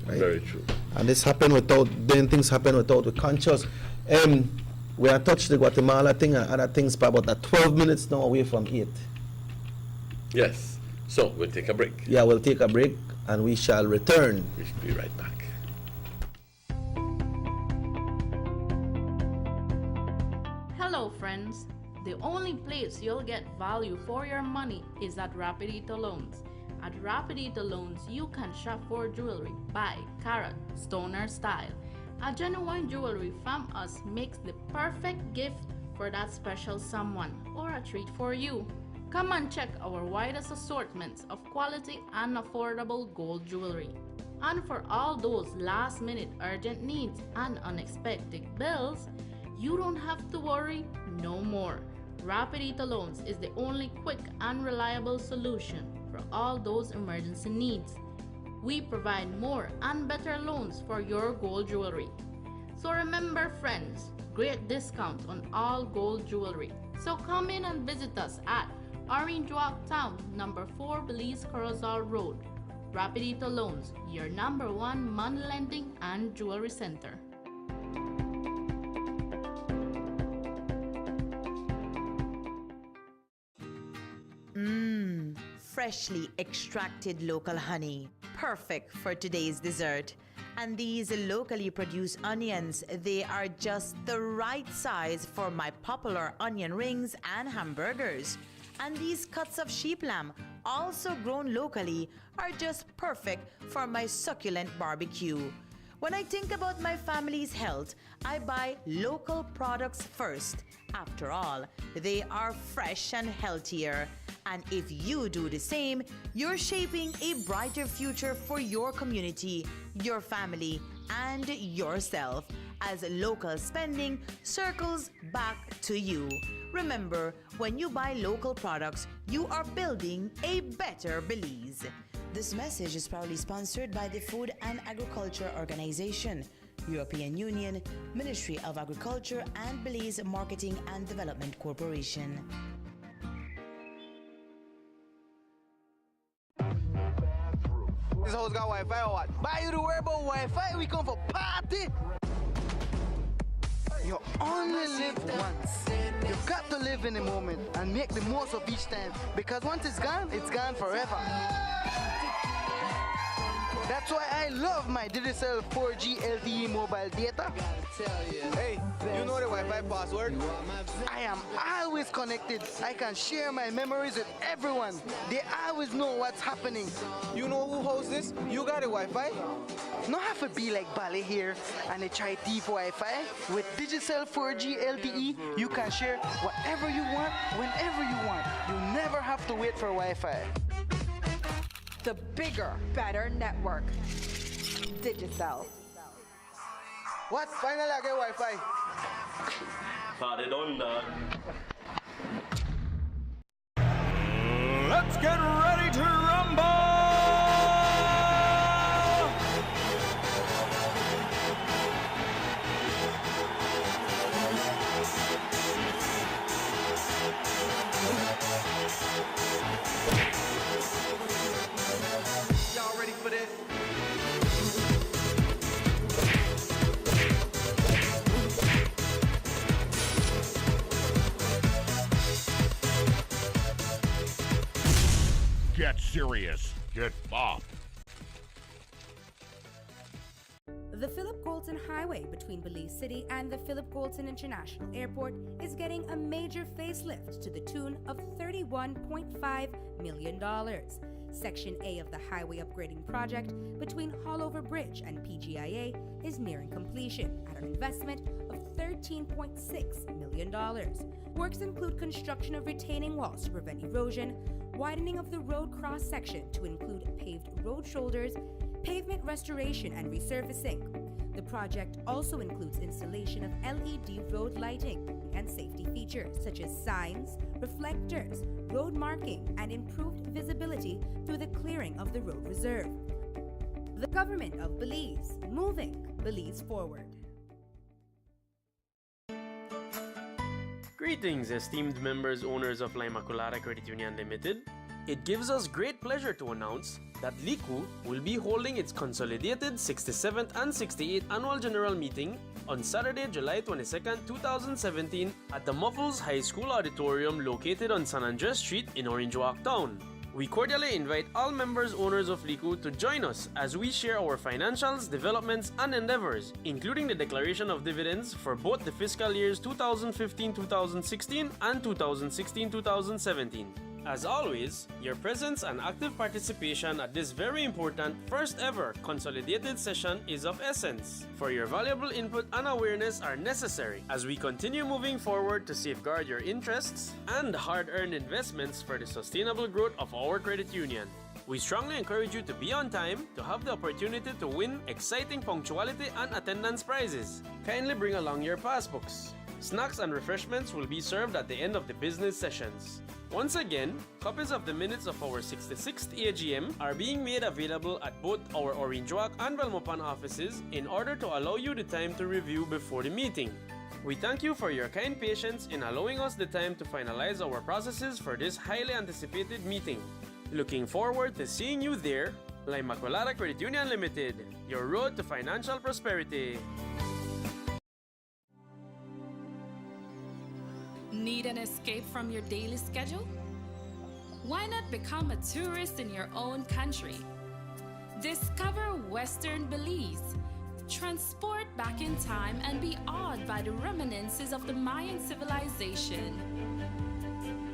Right? Very true. And this happened without, then things happen without the conscious. We are touched the Guatemala thing and other things, but about 12 minutes now away from 8. Yes. So, we'll take a break. Yeah, we'll take a break and we shall return. We should be right back. Hello friends, the only place you'll get value for your money is at Rapidito Loans. At Rapidito Loans, you can shop for jewelry by carat, stoner style. A genuine jewelry from us makes the perfect gift for that special someone or a treat for you. Come and check our widest assortments of quality and affordable gold jewelry. And for all those last-minute urgent needs and unexpected bills, you don't have to worry no more. Rapidito Loans is the only quick and reliable solution for all those emergency needs. We provide more and better loans for your gold jewelry. So remember friends, great discounts on all gold jewelry. So come in and visit us at Orange Walk Town, number 4 Belize Corozal Road. Rapidito Loans, your number 1 money lending and jewelry center. Freshly extracted local honey, perfect for today's dessert. And these locally produced onions, they are just the right size for my popular onion rings and hamburgers. And these cuts of sheep lamb, also grown locally, are just perfect for my succulent barbecue. When I think about my family's health, I buy local products first. After all, they are fresh and healthier. And if you do the same, you're shaping a brighter future for your community, your family, and yourself, as local spending circles back to you. Remember, when you buy local products, you are building a better Belize. This message is proudly sponsored by the Food and Agriculture Organization, European Union, Ministry of Agriculture, and Belize Marketing and Development Corporation. This house got Wi-Fi or what? Buy you to worry about Wi-Fi, we come for party. You only live once. You got to live in the moment and make the most of each time, because once it's gone forever. That's why I love my Digicel 4G LTE mobile data. Hey, you know the Wi-Fi password? I am always connected. I can share my memories with everyone. They always know what's happening. You know who hosts this? You got the Wi-Fi? Not have to be like Bale here and they try thief Wi-Fi. With Digicel 4G LTE, you can share whatever you want, whenever you want. You never have to wait for Wi-Fi. The bigger, better network. Digicel. What? Finally I get Wi-Fi. Party done, dog. Let's get ready to rumble! Y'all ready for this? Get serious. Get bopped. The Philip Goulton Highway between Belize City and the Philip Goulton International Airport is getting a major facelift to the tune of $31.5 million. Section A of the highway upgrading project between Haulover Bridge and PGIA is nearing completion at an investment of $13.6 million. Works include construction of retaining walls to prevent erosion, widening of the road cross-section to include paved road shoulders, pavement restoration and resurfacing. The project also includes installation of LED road lighting and safety features such as signs, reflectors, road marking, and improved visibility through the clearing of the road reserve. The government of Belize, moving Belize forward. Greetings, esteemed members, owners of La Immaculata Credit Union Limited. It gives us great pleasure to announce that LICU will be holding its consolidated 67th and 68th Annual General Meeting on Saturday, July 22nd, 2017 at the Muffles High School Auditorium located on San Andres Street in Orange Walk Town. We cordially invite all members owners of LICU to join us as we share our financials, developments, and endeavors, including the declaration of dividends for both the fiscal years 2015-2016 and 2016-2017. As always, your presence and active participation at this very important first ever consolidated session is of essence, for your valuable input and awareness are necessary as we continue moving forward to safeguard your interests and hard-earned investments for the sustainable growth of our credit union. We strongly encourage you to be on time to have the opportunity to win exciting punctuality and attendance prizes. Kindly bring along your passbooks. Snacks and refreshments will be served at the end of the business sessions. Once again, copies of the minutes of our 66th AGM are being made available at both our Orange Walk and Belmopan offices in order to allow you the time to review before the meeting. We thank you for your kind patience in allowing us the time to finalize our processes for this highly anticipated meeting. Looking forward to seeing you there. La Immaculata Credit Union Limited, your road to financial prosperity. Need an escape from your daily schedule? Why not become a tourist in your own country? Discover Western Belize. Transport back in time and be awed by the reminiscences of the Mayan civilization.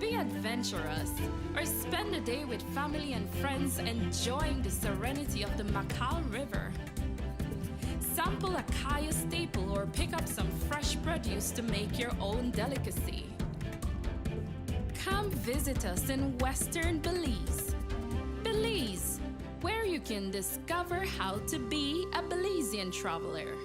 Be adventurous or spend a day with family and friends enjoying the serenity of the Macal River. Sample a kaya staple or pick up some fresh produce to make your own delicacy. Come visit us in Western Belize. Belize, where you can discover how to be a Belizean traveler.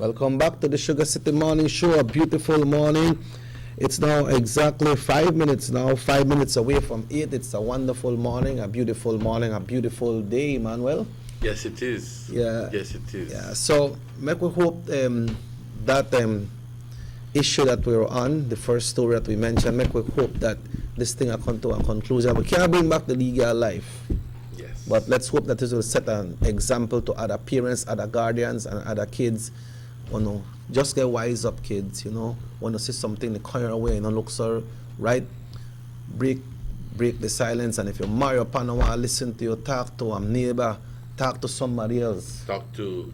Welcome back to the Sugar City Morning Show. A beautiful morning. It's now exactly 5 minutes now, 5 minutes away from 8. It's a wonderful morning, a beautiful day, Emmanuel. Yes, it is. Yeah. Yes, it is. Yeah. So, make we hope that issue that we're on, the first story that we mentioned, make we hope that this thing will come to a conclusion. We can't bring back the legal life. Yes. But let's hope that this will set an example to other parents, other guardians, and other kids. You know, just get wise up, kids. You know, when you see something, they call your way, you know, look so right. Break the silence, and if you marry upon a while, listen to your talk to a neighbor, talk to somebody else. Talk to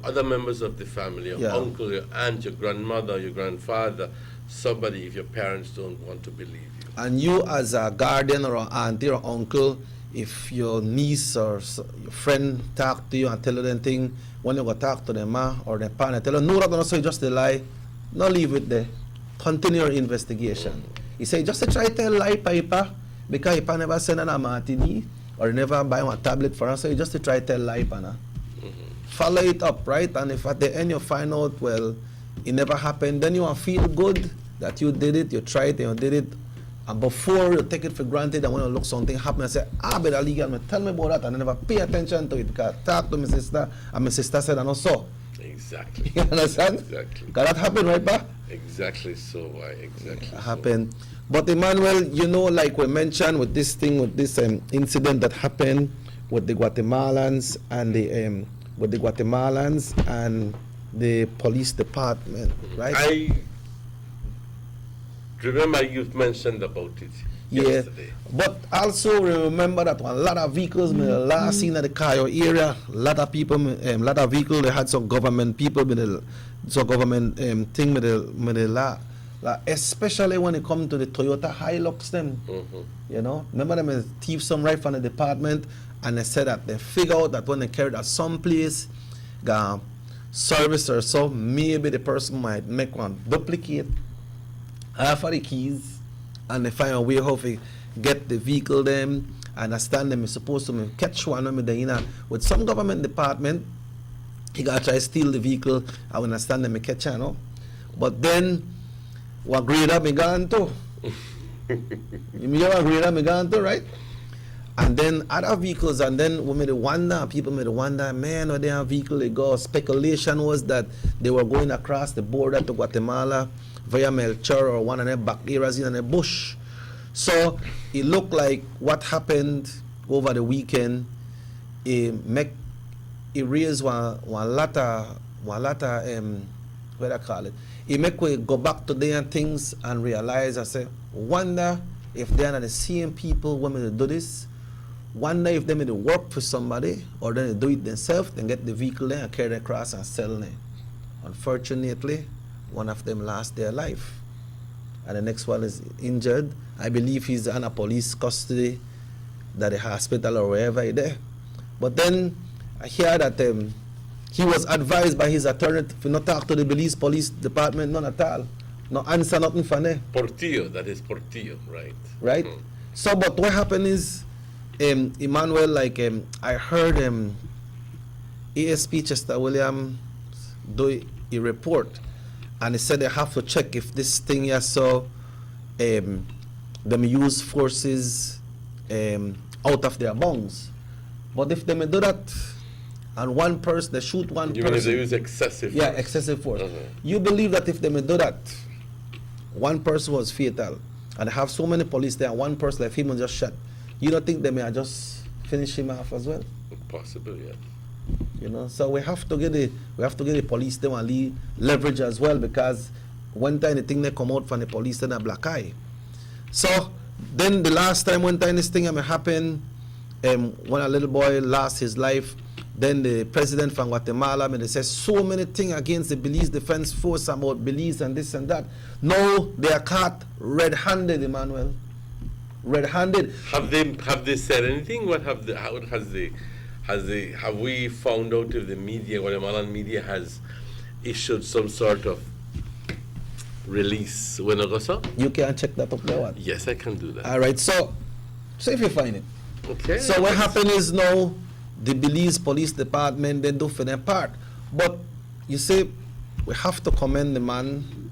other members of the family, your uncle, your aunt, your grandmother, your grandfather, somebody if your parents don't want to believe you. And you as a guardian or an auntie or uncle, if your niece or your friend talk to you and tell you anything, when you go talk to them or their parent, tell you, no, that's not just a lie. No, leave it there. Continue your investigation. He say, just to try to tell lie, Piper, because Piper never send a martini or never buy one tablet for us, so you just to try to tell lie, Pana. Follow it up, right? And if at the end you find out, well, it never happened, then you will feel good that you did it, you tried it, you did it. And before you take it for granted, and when you look something happen, and say, but illegal, tell me about that, and I never pay attention to it because I talked to my sister, and my sister said, I don't saw. Exactly. You understand? Exactly. Because that happened, right, Pa? Exactly so. Why? Exactly. It happened. But Emmanuel, you know, like we mentioned with this thing, with this incident that happened with the Guatemalans and the police department, right? I remember you mentioned about it yesterday. But also remember that a lot of vehicles last seen at the Cayo area, a lot of people, lot of vehicles, they had some government people with the government thing with the law. Like especially when it comes to the Toyota Hilux them. You know, remember them thief some right from the department, and they said that they figure out that when they carry that someplace, got service or so, maybe the person might make one duplicate half of the keys, and they find a way how to get the vehicle them, understand them is supposed to catch one of them with some government department, he got to try to steal the vehicle, I understand them catch you know. But then what grade up me gone to? You what grade up me gone to, right? And then other vehicles, and then we made a wonder, people made a wonder, man, or they have vehicle they go. Speculation was that they were going across the border to Guatemala via Melchor or one of their back areas in the bush. So it looked like what happened over the weekend, it raised one lot of what I call it. It make we go back to their things and realize, I say, wonder if they're not the same people when they do this. Wonder if they may work for somebody or then they do it themselves, then get the vehicle there and carry it across and sell it. Unfortunately, one of them lost their life, and the next one is injured. I believe he's under police custody at the hospital or wherever he's there. But then I hear that he was advised by his attorney to not talk to the Belize Police Department, none at all. No answer, nothing for them. Portillo, that is Portillo, right? Right? So, but what happened is, Emmanuel, like I heard ASP Chester Williams do a report, and he said they have to check if this thing here so them use forces out of their bounds. But if they may do that, and one person, they shoot one person. Even if they use excessive force. Excessive force. You believe that if they may do that, one person was fatal, and they have so many police there, and one person like him was just shot, you don't think they may just finish him off as well? Possible, yeah. You know, so we have to get the police them and leverage as well, because one time the thing they come out from the police then a black eye. So then the last time one time this thing happened, when a little boy lost his life, then the president from Guatemala, they said so many things against the Belize Defense Force about Belize and this and that. No, they are caught red-handed, Emmanuel. Red-handed. Have they said anything? What have we found out if the media, Guatemalan media, has issued some sort of release? You can check that up there. What? Yes, I can do that. All right. So if you find it. Okay. So what happened is now the Belize Police Department, they do for their part. But you see, we have to commend the man,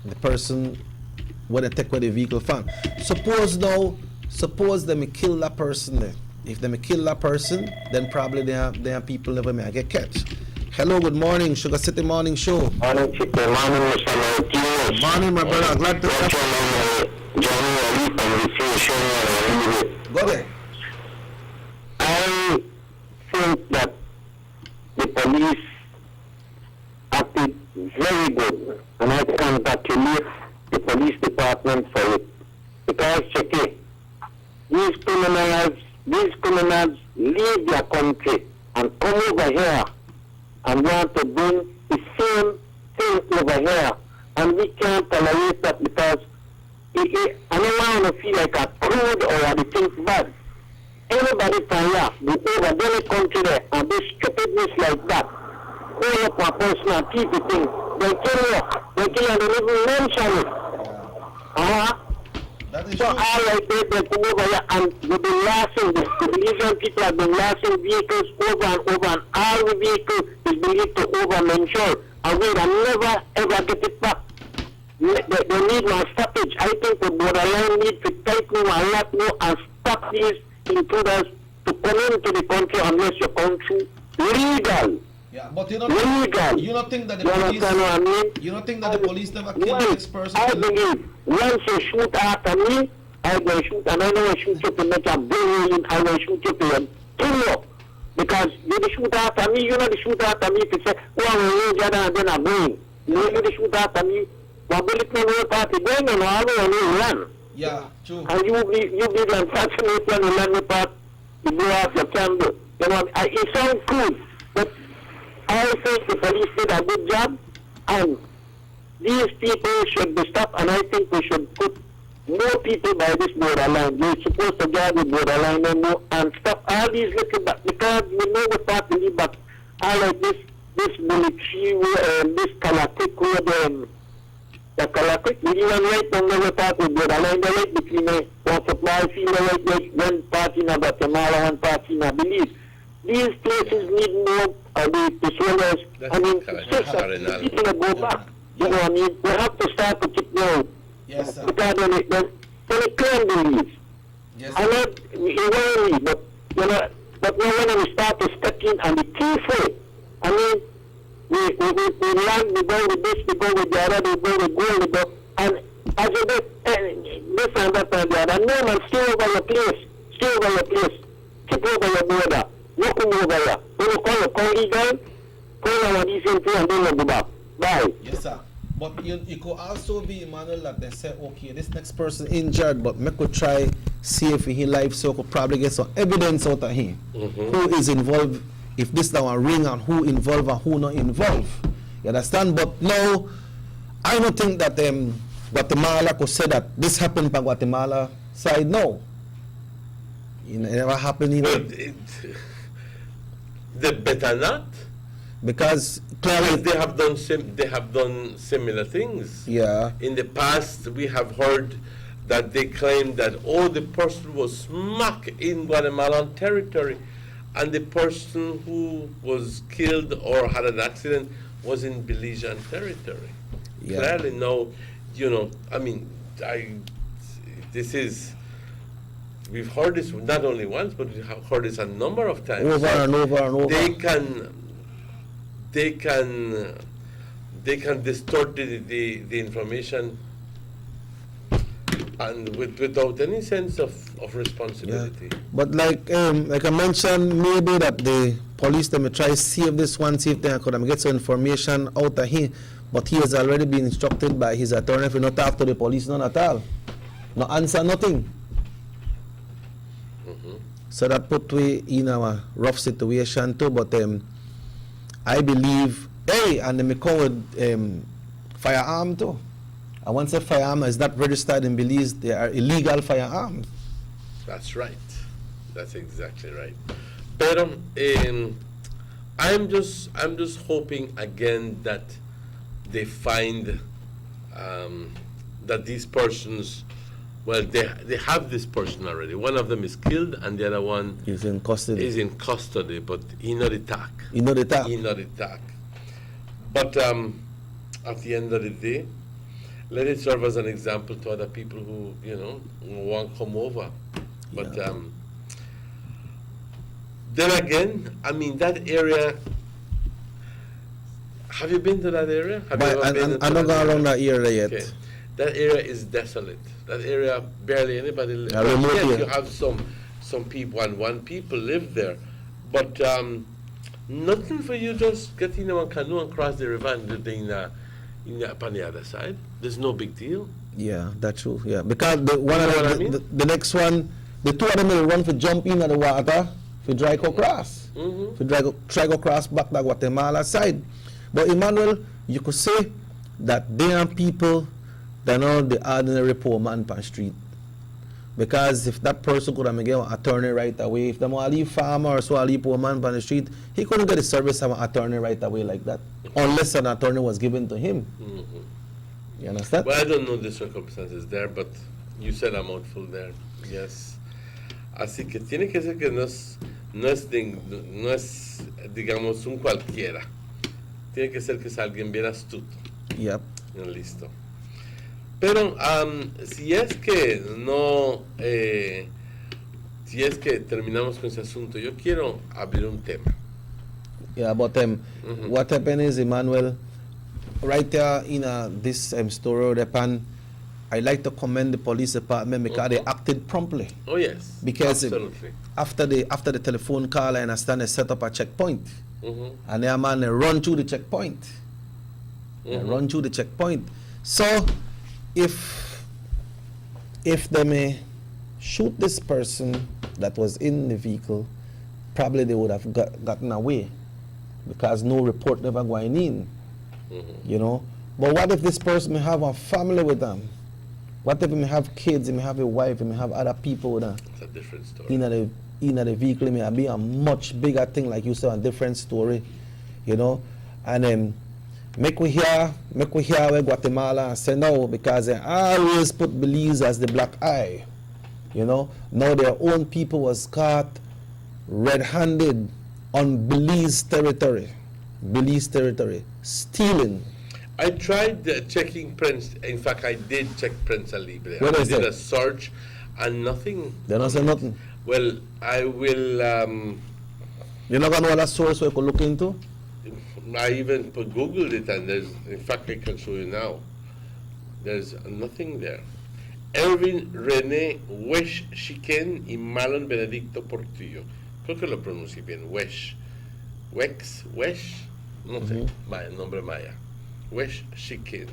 the person, when they take away the vehicle from. Suppose they may kill that person there. If they may kill that person, then probably there are people never may get catch. Hello, good morning, Sugar City Morning Show. Morning, Mr. Martinez. Morning, my brother. Glad to have you. Go ahead. I think that the police acted very good, and I congratulate the police department for it. Because, check it, these criminals leave their country and come over here and want to bring the same thing over here. And we can't tolerate that because I don't want to feel like a crude or the things bad. Anybody can laugh, go over any country there and do stupidness like that. Call up a person and keep the thing. They kill you. They don't even mention it. So all like they come over here and they've been lasting, the Belizean people have been lasting vehicles over and over, and all the vehicles is believed to over-mention. And we will never ever get it back. They need more stoppage. I think the borderline need to tighten a lot more and stop these intruders to come into the country unless you come through legal. Yeah, but you don't think that the police, I mean? You don't think that the police never killed the next person? I believe once you shoot after me, I will shoot, and I know I shoot you to make a billion, I will shoot you to kill you. Because you shoot after me, you know the shoot after me to say, oh, I'm going to and then I'm going. You know the shoot after me, my bullet no no party going and all the way run. Yeah, true. And you be the unfortunate one who land the part, you blow off your candle. You know, it sounds cool, but I think the police did a good job, and these people should be stopped, and I think we should put more people by this borderline. We're supposed to guard the borderline and stop all these little, because we know the part to be, but all like this military, this Kalatik road, the Kalatik, we even right on the part of borderline, the right between one football field, right, one part in Guatemala, one part in Belize. These places need more the soldiers. I mean, people that go back. You know what I mean? We have to start to keep going. Yes, sir. Because when it can believe. Yes, I'm not worried, but you know, but now when we start to step in and be careful, I mean, we land, we go with this, we go with the other, we go with gold, we go, and as you get this and that and the other, no man, stay over your place, keep over your border. Looking over here. When you call your colleague down, call our decent thing and then you go back. Bye. Yes, sir. But it could also be, Emmanuel, that they say, okay, this next person injured, but me could try see if he live, so could probably get some evidence out of him. Who is involved, if this now a ring, and who involved and who not involved. You understand? But no, I don't think that Guatemala could say that this happened by Guatemala side. No. It never happened, you know. They better not, because clearly they have done similar things. Yeah. In the past, we have heard that they claimed that the person was smack in Guatemalan territory, and the person who was killed or had an accident was in Belizean territory. Yeah. Clearly, no, you know. I mean, we've heard this not only once, but we have heard this a number of times. Over and over and over. They can distort the information, and without any sense of responsibility. Yeah. But like I mentioned, maybe that the police they may try to save this one, see if they could get some information out of him. But he has already been instructed by his attorney if not talk to the police, none at all. No answer, nothing. So that put we in a rough situation too, but I believe, and they come with firearm too. And once a firearm is not registered in Belize, they are illegal firearms. That's right. That's exactly right. But I'm just hoping again that they find that these persons. Well, they have this person already. One of them is killed, and the other one is in custody. But he not attack. He not attack. He not attack. But at the end of the day, let it serve as an example to other people who, you know, want to come over. But then again, I mean, that area, have you been to that area? Have you ever been into I don't go around that area yet. Okay. That area is desolate. That area, barely anybody lives. remote Yes, area. you have some people, and one people live there. But nothing for you just get in a canoe and cross the river and upon the other side. There's no big deal. Yeah, that's true. Yeah, because the one You know of what I the, mean? the next one, the two of them will run for jump in the water for dry go cross. For try go cross back to Guatemala side. But Emmanuel, you could say that they are people that are the ordinary poor man on street. Because if that person could have get an attorney right away, if they want to leave farmer or so a leave poor man on the street, he couldn't get the service of an attorney right away like that, unless an attorney was given to him. You understand? Well, I don't know the circumstances there, but you said a mouthful there. Yes. Así que tiene que ser que no es, digamos, un cualquiera. Tiene que ser que es alguien bien astuto. Yep. Listo. Pero si es que no, si es que terminamos con ese asunto, yo quiero abrir un tema. Yeah, but what happened is, Emmanuel, right there in this story, I like to commend the police department because they acted promptly. Oh yes, because absolutely. After the telephone call, I understand they set up a checkpoint, and their man they run through the checkpoint. They run through the checkpoint. So, if they may shoot this person that was in the vehicle, probably they would have gotten away because no report never going in. You know. But what if this person may have a family with them? What if he may have kids, he may have a wife, he may have other people with them? It's a different story. In the vehicle, it may be a much bigger thing, like you said, a different story, you know. And make we hear where Guatemala say no, because they always put Belize as the black eye, you know. Now their own people was caught red-handed on Belize territory, stealing. I tried checking Prince. In fact, I did check Prensa Libre. What I is did that? a search, and nothing. They don't say nothing. Well, I will. You're not gonna know what source we could look into. I even Googled it, and there's. In fact, I can show you now. There's nothing there. Erwin René Wesh Chiquen y Marlon Benedicto Portillo. Creo que lo pronuncié bien. Wesh, no sé. Maya, nombre maya. Wesh Chiquen.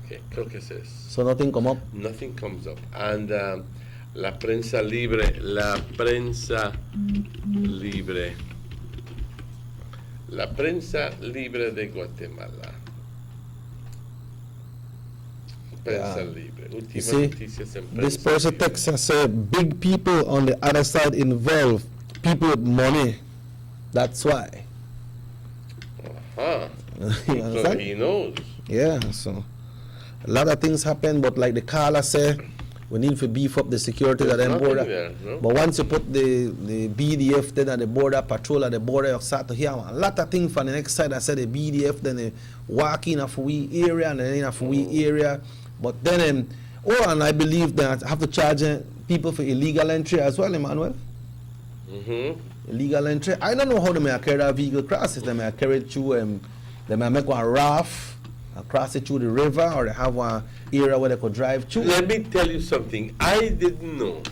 Okay, creo que es eso. So nothing come up? Nothing comes up. And la prensa libre de Guatemala. Prensa libre. You see, this person texts and say big people on the other side involved, people with money. That's why. You understand? So he knows. Yeah, so a lot of things happen, but like the caller said, we need to beef up the security at the border. There, no? But once you put the BDF then at the border, patrol at the border, you start to hear a lot of things from the next side. I said the BDF, then they walk in a free area and then in a free area. But then, and I believe that I have to charge people for illegal entry as well, Emmanuel. Illegal entry. I don't know how they may carry a vehicle crosses. They may carry it through, they may make one raft and cross it through the river, or they have one area where they could drive through. Let me tell you something. I didn't know.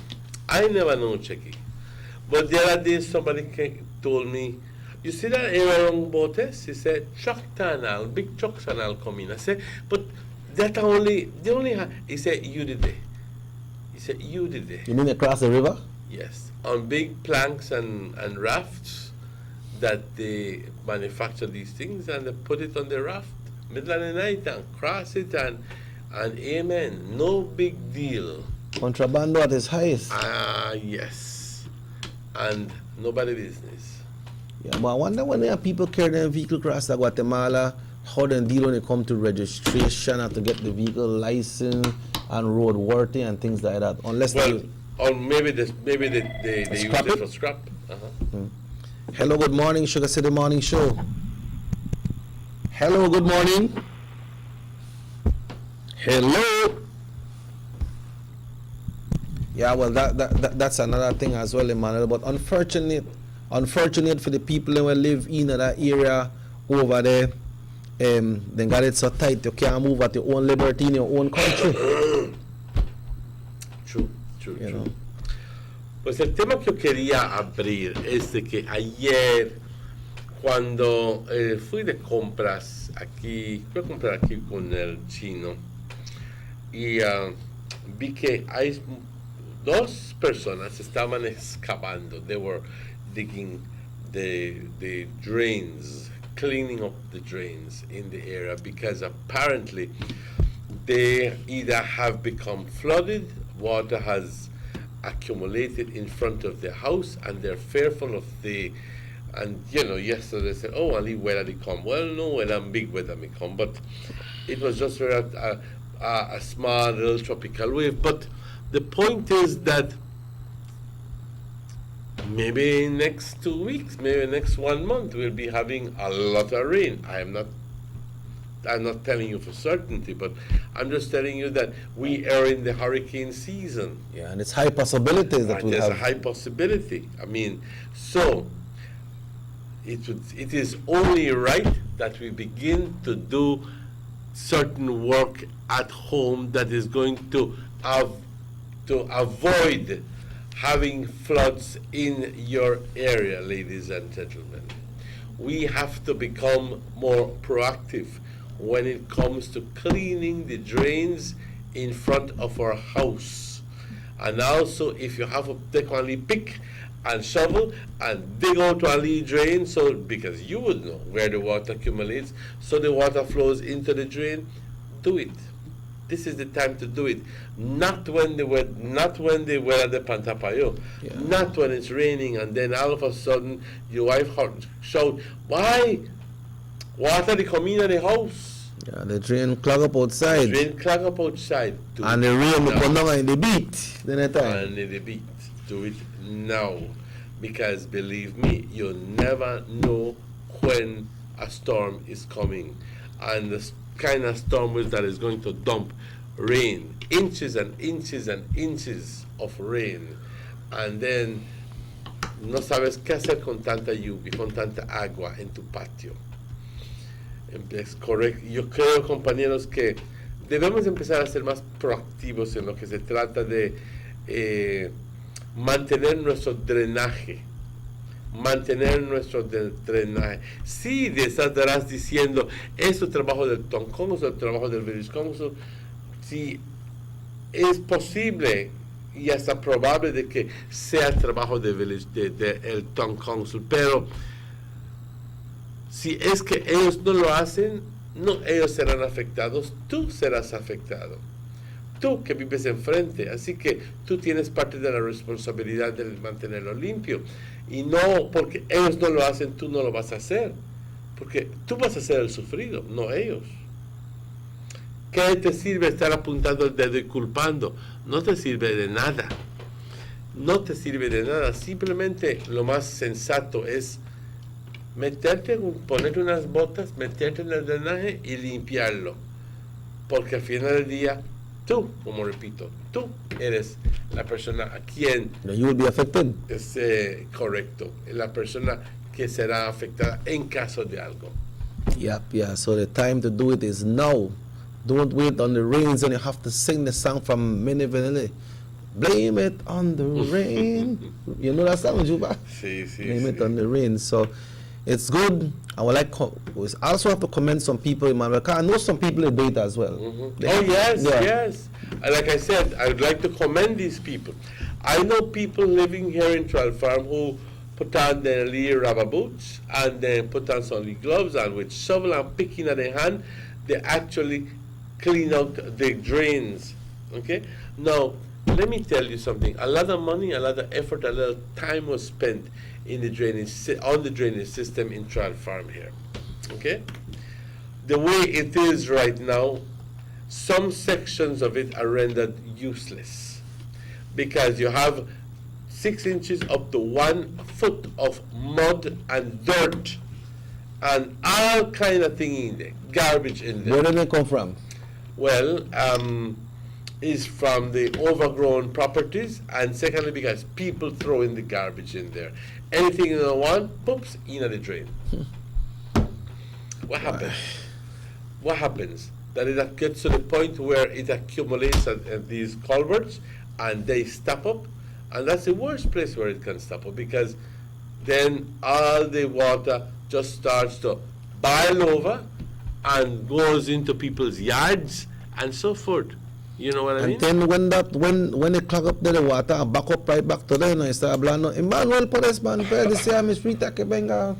I never know checking. But the other day somebody told me, you see that area around Botes? He said, truck tunnel, big trucks and all come in. I said, but that only, he said, you did it. He said, you did it. You mean across the river? Yes. On big planks and rafts that they manufacture these things, and they put it on the raft middle of the night and cross it, and amen. No big deal. Contrabando at its highest. Yes. And nobody business. Yeah, but I wonder when there are people carrying their vehicle across the Guatemala, how they deal when it comes to registration and to get the vehicle license and roadworthy and things like that. Unless or maybe they use it for scrap. Hello, good morning, Sugar City Morning Show. Hello, good morning. Hello. Yeah, well, that's another thing as well, Emmanuel. But unfortunate for the people who live in that area over there. They got it so tight you can't move at your own liberty in your own country. True. Pues el tema que yo quería abrir es de que ayer cuando fui de compras aquí, fui a comprar aquí con el chino y vi que hay dos personas estaban excavando. They were digging the drains, cleaning up the drains in the area because apparently they either have become flooded, water has accumulated in front of their house, and they're fearful of and yesterday they said, oh, only weather they come. Well, no weather, big weather may come, but it was just a small little tropical wave. But the point is that maybe next 2 weeks, maybe next 1 month, we'll be having a lot of rain. I'm not telling you for certainty, but I'm just telling you that we are in the hurricane season. Yeah, and it's high possibilities that we'll there's have. a high possibility. I mean, so it is only right that we begin to do certain work at home that is going to avoid having floods in your area, ladies and gentlemen. We have to become more proactive when it comes to cleaning the drains in front of our house. And also, if you have a only pick and shovel and dig out a lead drain, so because you would know where the water accumulates, so the water flows into the drain, do it. This is the time to do it. Not when the weather the Pantapayo, not when it's raining and then all of a sudden your wife shout, why? Water they come in the house. Yeah, the drain clog up outside. The drain clog up outside. And the rain will come down in the beat. Then and in the beat. Do it now. Because believe me, you never know when a storm is coming. And the kind of storm that is going to dump rain, inches and inches and inches of rain, and then no sabes qué hacer con tanta lluvia, con tanta agua en tu patio. Es correcto. Yo creo, compañeros, que debemos empezar a ser más proactivos en lo que se trata de mantener nuestro drenaje. Sí, estarás diciendo, es el trabajo del Town Council, el trabajo del Village Council. Sí, es posible y hasta probable de que sea el trabajo del Town Council, pero si es que ellos no lo hacen, no ellos serán afectados, tú serás afectado. Tú que vives enfrente, así que tú tienes parte de la responsabilidad de mantenerlo limpio. Y no porque ellos no lo hacen, tú no lo vas a hacer. Porque tú vas a ser el sufrido, no ellos. ¿Qué te sirve estar apuntando el dedo y culpando? No te sirve de nada. No te sirve de nada. Simplemente lo más sensato es ponerte unas botas, meterte en el drenaje y limpiarlo. Porque al final del día, tú, como repito, tú eres la persona a quien you will be affected. Es correcto, la persona que será afectada en caso de algo. Yeah. So the time to do it is now. Don't wait on the rains and you have to sing the song from Minnie Vanilli. Blame it on the rain. You know that song, Juba? Sí. Blame it on the rain. So it's good. I would we also have to commend some people in Manuel. I know some people do it as well. Mm-hmm. Yes. Like I said, I would like to commend these people. I know people living here in Trial Farm who put on their little rubber boots and then put on some gloves, and with shovel and picking in their hand, they actually clean out the drains. Okay? Now, let me tell you something. A lot of money, a lot of effort, a lot of time was spent in the drainage system in Trial Farm here. Okay? The way it is right now, some sections of it are rendered useless because you have 6 inches up to 1 foot of mud and dirt and all kind of thing in there, garbage in there. Where did they come from? Well, is from the overgrown properties, and secondly because people throw in the garbage in there. Anything you don't want, poops, in the drain. What happens? What happens? That it gets to the point where it accumulates at these culverts, and they stop up, and that's the worst place where it can stop up, because then all the water just starts to boil over and goes into people's yards and so forth. You know what I mean? And then when they clog up the water, back up right back to them, está hablando, Emmanuel Perez, man, pero decía mi frita que venga.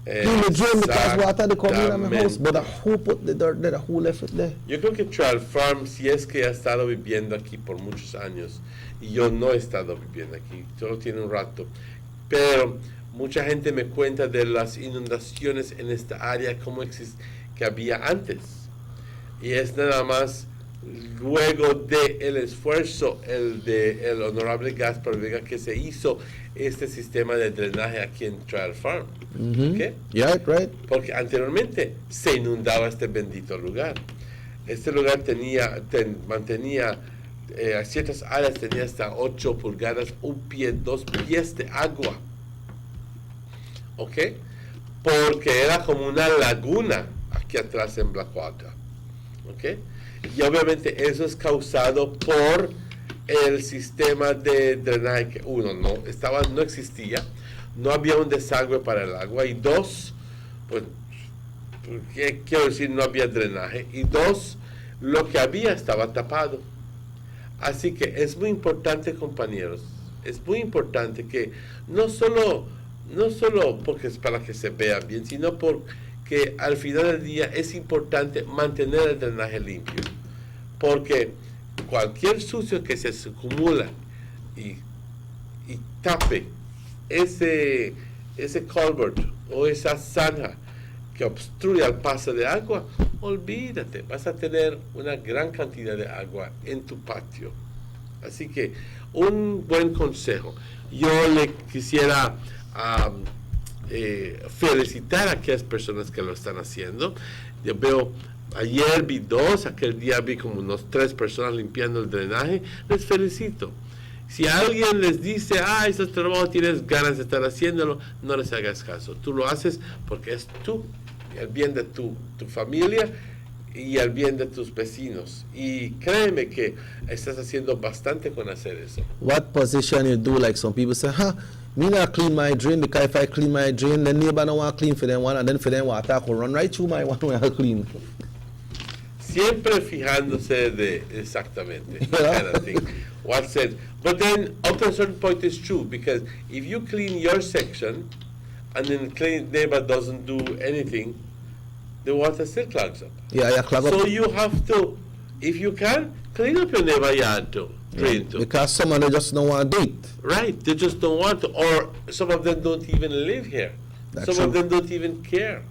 Clean the drain because water they come in my house, but who put the dirt there? Who left it there? Yo creo que Trial Farm, si es que ha estado viviendo aquí por muchos años, y yo no he estado viviendo aquí, solo tiene un rato, pero mucha gente me cuenta de las inundaciones en esta área como que había antes, y es nada más luego del esfuerzo el honorable Gaspar Vega que se hizo este sistema de drenaje aquí en Trial Farm. ¿Okay? Yeah, right. Porque anteriormente se inundaba este bendito lugar. Este lugar mantenía a ciertas áreas tenía hasta 8 pulgadas, 2 pies de agua. ¿Ok? Porque era como una laguna aquí atrás en Blackwater. ¿Ok? Y obviamente eso es causado por el sistema de drenaje que no existía, no había un desagüe para el agua, y dos, pues, ¿qué quiero decir? No había drenaje, y dos, lo que había estaba tapado. Así que es muy importante, compañeros, es muy importante que no solo porque es para que se vea bien, sino porque al final del día es importante mantener el drenaje limpio, porque cualquier sucio que se acumula y tape ese culvert o esa zanja que obstruye el paso de agua, olvídate, vas a tener una gran cantidad de agua en tu patio. Así que un buen consejo, yo le quisiera felicitar a aquellas personas que lo están haciendo. Yo veo, ayer vi 2, aquel día vi como unos 3 personas limpiando el drenaje. Les felicito. Si alguien les dice, este trabajo tienes ganas de estar haciéndolo, no les hagas caso. Tú lo haces porque es el bien de tu familia y el bien de tus vecinos. Y créeme que estás haciendo bastante con hacer eso. What position you do? Like some people say, me not clean my drain because if I clean my drain, the neighbor don't want to clean for them one, and then for them water will run right through my one way I clean. Siempre fijándose de exactamente that kind of thing. What said, but then up to a certain point it's true, because if you clean your section and then the neighbor doesn't do anything, the water still clogs up. Yeah, clog up. So you have to, if you can, clean up your neighbor yard too. Drain too. Because some of them just don't want to do it. Right, they just don't want to, or some of them don't even live here. That's Some of true. them don't even care.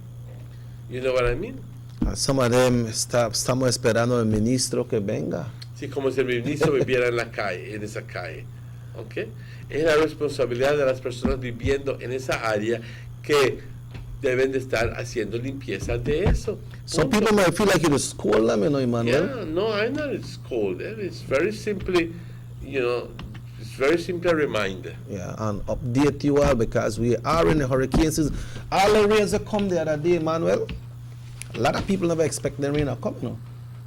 You know what I mean? And some of them estamos esperando el ministro que venga. Sí, como si el ministro viviera en la calle, en esa calle. ¿Ok? Es la responsabilidad de las personas viviendo en esa área que deben de estar haciendo limpieza de eso. Some people might feel like it is cold, Emmanuel. Yeah, no, I know it's cold. It's very simply, it's very simply a reminder. Yeah, and update you all because we are in the hurricane season. All the rains that come the other day, Manuel, a lot of people never expect the rain to come, no?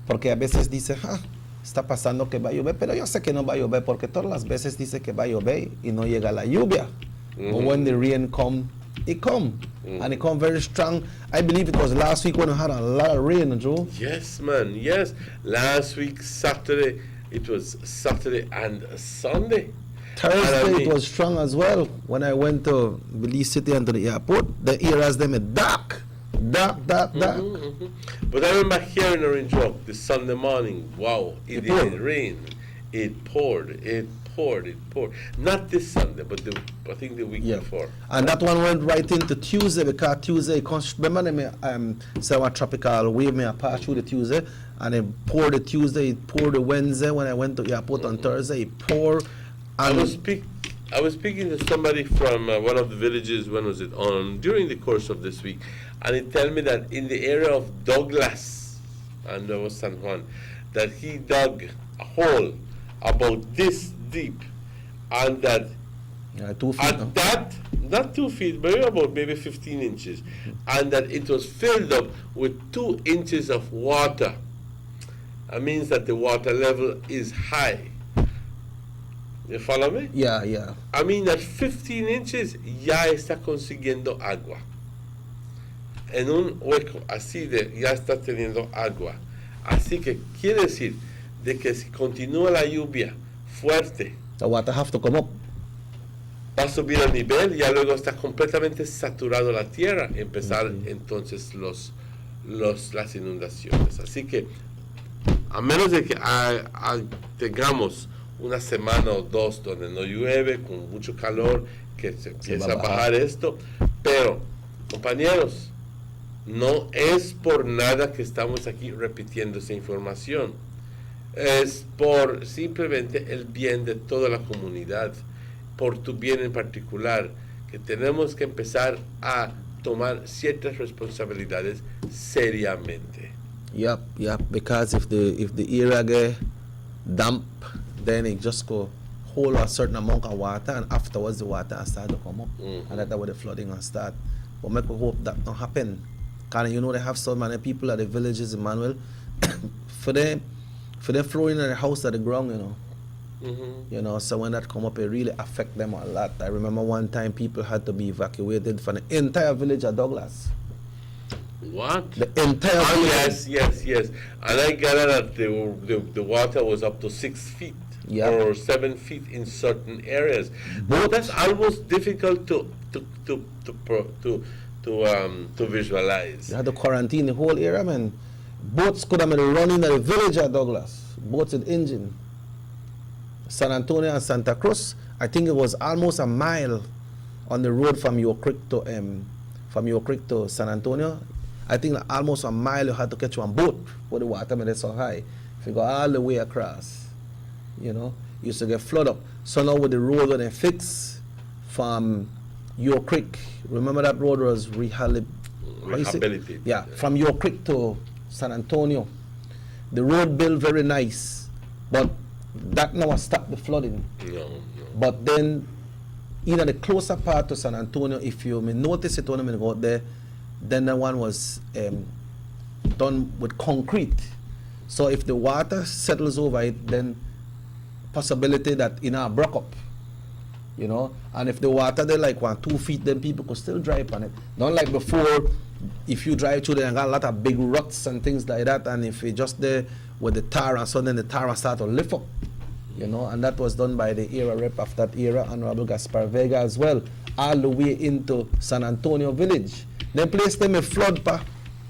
Porque a veces dice, está pasando que va a llover, pero yo sé que no va a llover porque todas las veces dice que va a llover y no llega la lluvia. But when the rain come, it come. And it come very strong. I believe it was last week when we had a lot of rain, Joe. Yes, man, yes. Last week, Saturday, it was Saturday and Sunday. Thursday it was strong as well. When I went to Belize City and to the airport, the areas them dark. But I remember here in Orange Walk this Sunday morning, wow, it didn't rain. It poured. Not this Sunday, but I think the week before. And that one went right into Tuesday because Tuesday, remember me say one tropical wave me pass through the Tuesday, and it poured the Tuesday, it poured the Wednesday when I went to the airport on Thursday, it poured. I I was speaking to somebody from one of the villages, when was it, during the course of this week, and he told me that in the area of Douglas, and there was San Juan, that he dug a hole about this deep, and that 2 feet, at that, not 2 feet, but about maybe 15 inches, and that it was filled up with 2 inches of water. That means that the water level is high. You follow me? Yeah, yeah. I mean that 15 inches ya está consiguiendo agua. En un hueco así de ya está teniendo agua. Así que quiere decir de que si continúa la lluvia fuerte, the water have to come up. Va a subir el nivel, ya luego está completamente saturado la tierra, empezar entonces las inundaciones. Así que a menos de que tengamos una semana o dos donde no llueve, con mucho calor, que se empiece a bajar esto. Pero, compañeros, no es por nada que estamos aquí repitiendo esa información. Es por simplemente el bien de toda la comunidad, por tu bien en particular, que tenemos que empezar a tomar ciertas responsabilidades seriamente. Yep, because if the area get damp, then it just go hold a certain amount of water, and afterwards the water start to come up, and that's where the flooding will start. But make we hope that don't happen. Cause you know they have so many people at the villages, Emmanuel, for them flooring in their house at the ground, you know. You know, so when that come up, it really affect them a lot. I remember one time people had to be evacuated from the entire village of Douglas. What? The entire village. Yes. And I gather that the water was up to 6 feet or 7 feet in certain areas. But that's almost difficult to visualize. You had to quarantine the whole area, man. Boats could have been running at the village of Douglas. Boats with engine. San Antonio and Santa Cruz, I think it was almost a mile on the road from York Creek to San Antonio. I think almost a mile you had to catch one boat where the water made it so high. If you go all the way across, you know, you used to get flood up. So now with the road that they fix from York Creek, remember that road was rehabilitated. Yeah, from York Creek to San Antonio. The road built very nice, but that now stopped the flooding. No. But then, in the closer part to San Antonio, if you may notice it when I go out there, then that one was done with concrete. So if the water settles over it, then possibility that broke up, you know. And if the water there like 2 feet, then people could still drive on it. Not like before, if you drive through there and got a lot of big ruts and things like that, and if you just there with the tar and so then the tar start to lift up, you know. And that was done by the era rep of that era, Honorable Gaspar Vega as well, all the way into San Antonio village. Then place them in flood, pa.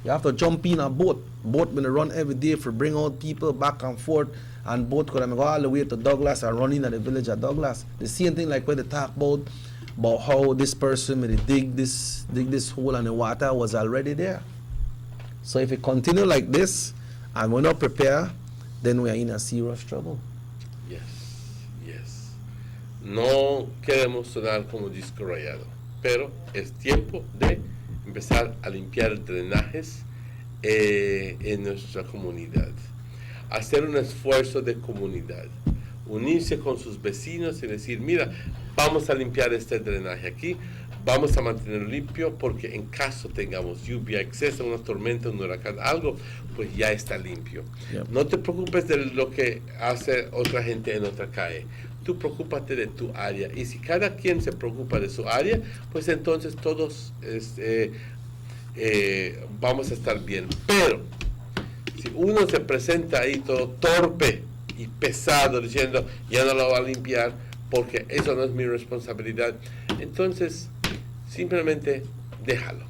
You have to jump in a boat. Boat when they run every day for bring out people back and forth, and boat could go all the way to Douglas and run in at the village of Douglas. The same thing like when they talk about how this person may dig this hole and the water was already there. So if it continue like this and we're not prepared, then we are in a serious trouble. Yes. No queremos sonar como disco rayado, pero es tiempo de empezar a limpiar drenajes en nuestra comunidad. Hacer un esfuerzo de comunidad. Unirse con sus vecinos y decir, mira, vamos a limpiar este drenaje aquí, vamos a mantenerlo limpio porque en caso tengamos lluvia, exceso, una tormenta, un huracán, algo, pues ya está limpio. No te preocupes de lo que hace otra gente en otra calle. Tú preocúpate de tu área. Y si cada quien se preocupa de su área, pues entonces todos vamos a estar bien. Pero si uno se presenta ahí todo torpe y pesado diciendo ya no lo va a limpiar porque eso no es mi responsabilidad, entonces simplemente déjalo.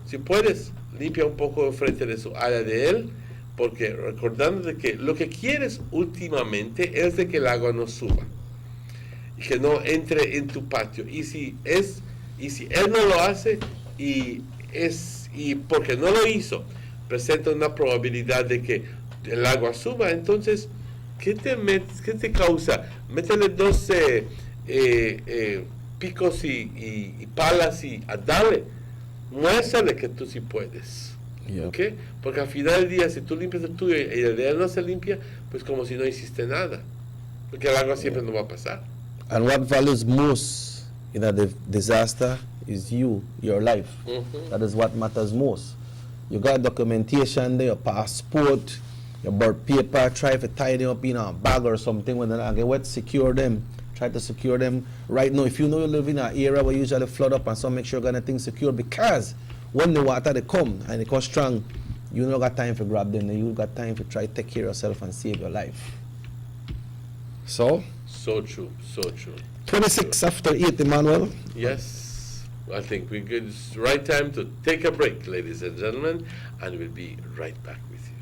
Si puedes, limpia un poco frente de su área de él, porque recordando de que lo que quieres últimamente es de que el agua no suba y que no entre en tu patio. Y si él no lo hace y porque no lo hizo presenta una probabilidad de que el agua suba, entonces ¿qué te causa? Métele 12 picos y palas y a darle. Muéstrale que tú sí puedes. Yeah. ¿Okay? Porque al final del día, si tú limpias el tuyo y el de él no se limpia, pues como si no hiciste nada. Porque el agua siempre no va a pasar. And what values most in a disaster is you, your life. That is what matters most. You got documentation there, your passport, your birth paper, try to tie them up in a bag or something. When they get wet, secure them. Try to secure them right now. If you know you live in an area where usually flood up and so, make sure you got anything secure, because when the water they come and they come strong, you don't got time to grab them. You got time to try to take care of yourself and save your life. So true, so true. 26 after 8, Emmanuel. Yes, I think we good. It's the right time to take a break, ladies and gentlemen, and we'll be right back with you.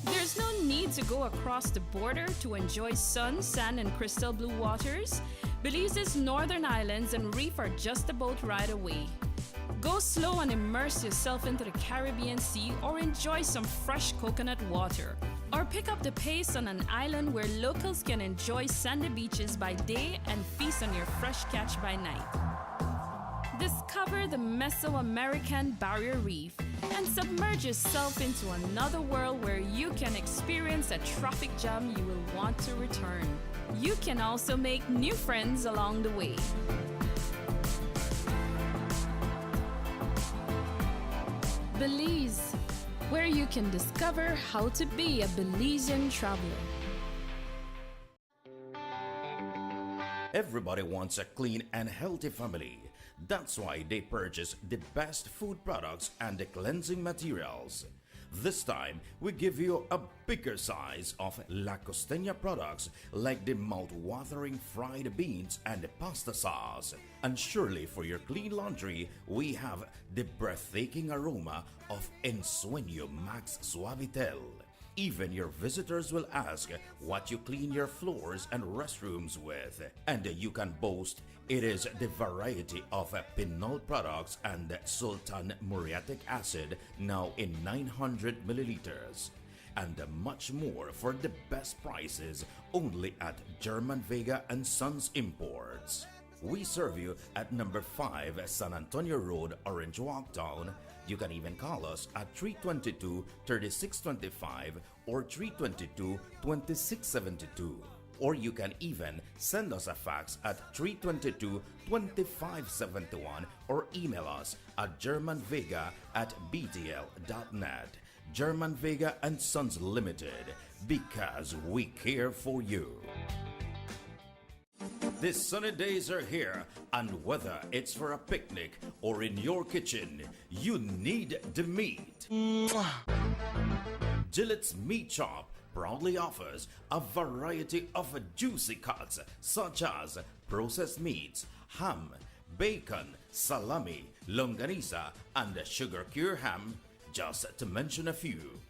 There's no need to go across the border to enjoy sun, sand, and crystal blue waters. Belize's northern islands and reef are just a boat ride away. Go slow and immerse yourself into the Caribbean Sea, or enjoy some fresh coconut water. Or pick up the pace on an island where locals can enjoy sandy beaches by day and feast on your fresh catch by night. Discover the Mesoamerican Barrier Reef and submerge yourself into another world where you can experience a traffic jam you will want to return. You can also make new friends along the way. Belize, where you can discover how to be a Belizean traveler. Everybody wants a clean and healthy family. That's why they purchase the best food products and the cleansing materials. This time, we give you a bigger size of La Costeña products like the mouth-watering fried beans and the pasta sauce. And surely for your clean laundry, we have the breathtaking aroma of Ensueño Max Suavitel. Even your visitors will ask what you clean your floors and restrooms with. And you can boast it is the variety of Pinol products and Sultan muriatic acid, now in 900 milliliters. And much more for the best prices only at German Vega and Sons Imports. We serve you at number 5 San Antonio Road, Orange Walk Town. You can even call us at 322-3625 or 322-2672. Or you can even send us a fax at 322-2571 or email us at germanvega@btl.net. German Vega and Sons Limited, because we care for you. These sunny days are here, and whether it's for a picnic or in your kitchen, you need the meat. Gillette's Meat Shop proudly offers a variety of juicy cuts such as processed meats, ham, bacon, salami, longanisa, and sugar cure ham, just to mention a few.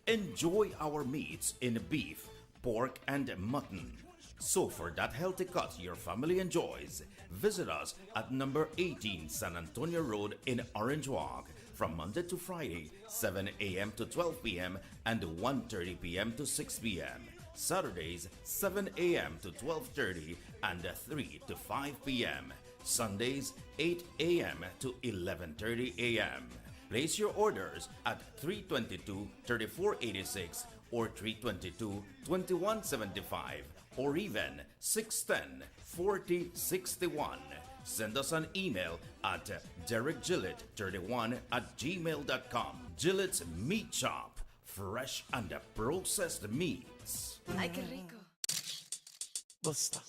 Enjoy our meats in beef, pork, and mutton. So for that healthy cut your family enjoys, visit us at number 18 San Antonio Road in Orange Walk from Monday to Friday, 7 a.m. to 12 p.m. and 1:30 p.m. to 6 p.m. Saturdays, 7 a.m. to 12:30 and 3 to 5 p.m. Sundays, 8 a.m. to 11:30 a.m. Place your orders at 322-3486 or 322-2175 or even 610-4061. Send us an email at derekgillett31@gmail.com. Gillette's Meat Shop, fresh and processed meats. Ay, qué rico. Busta.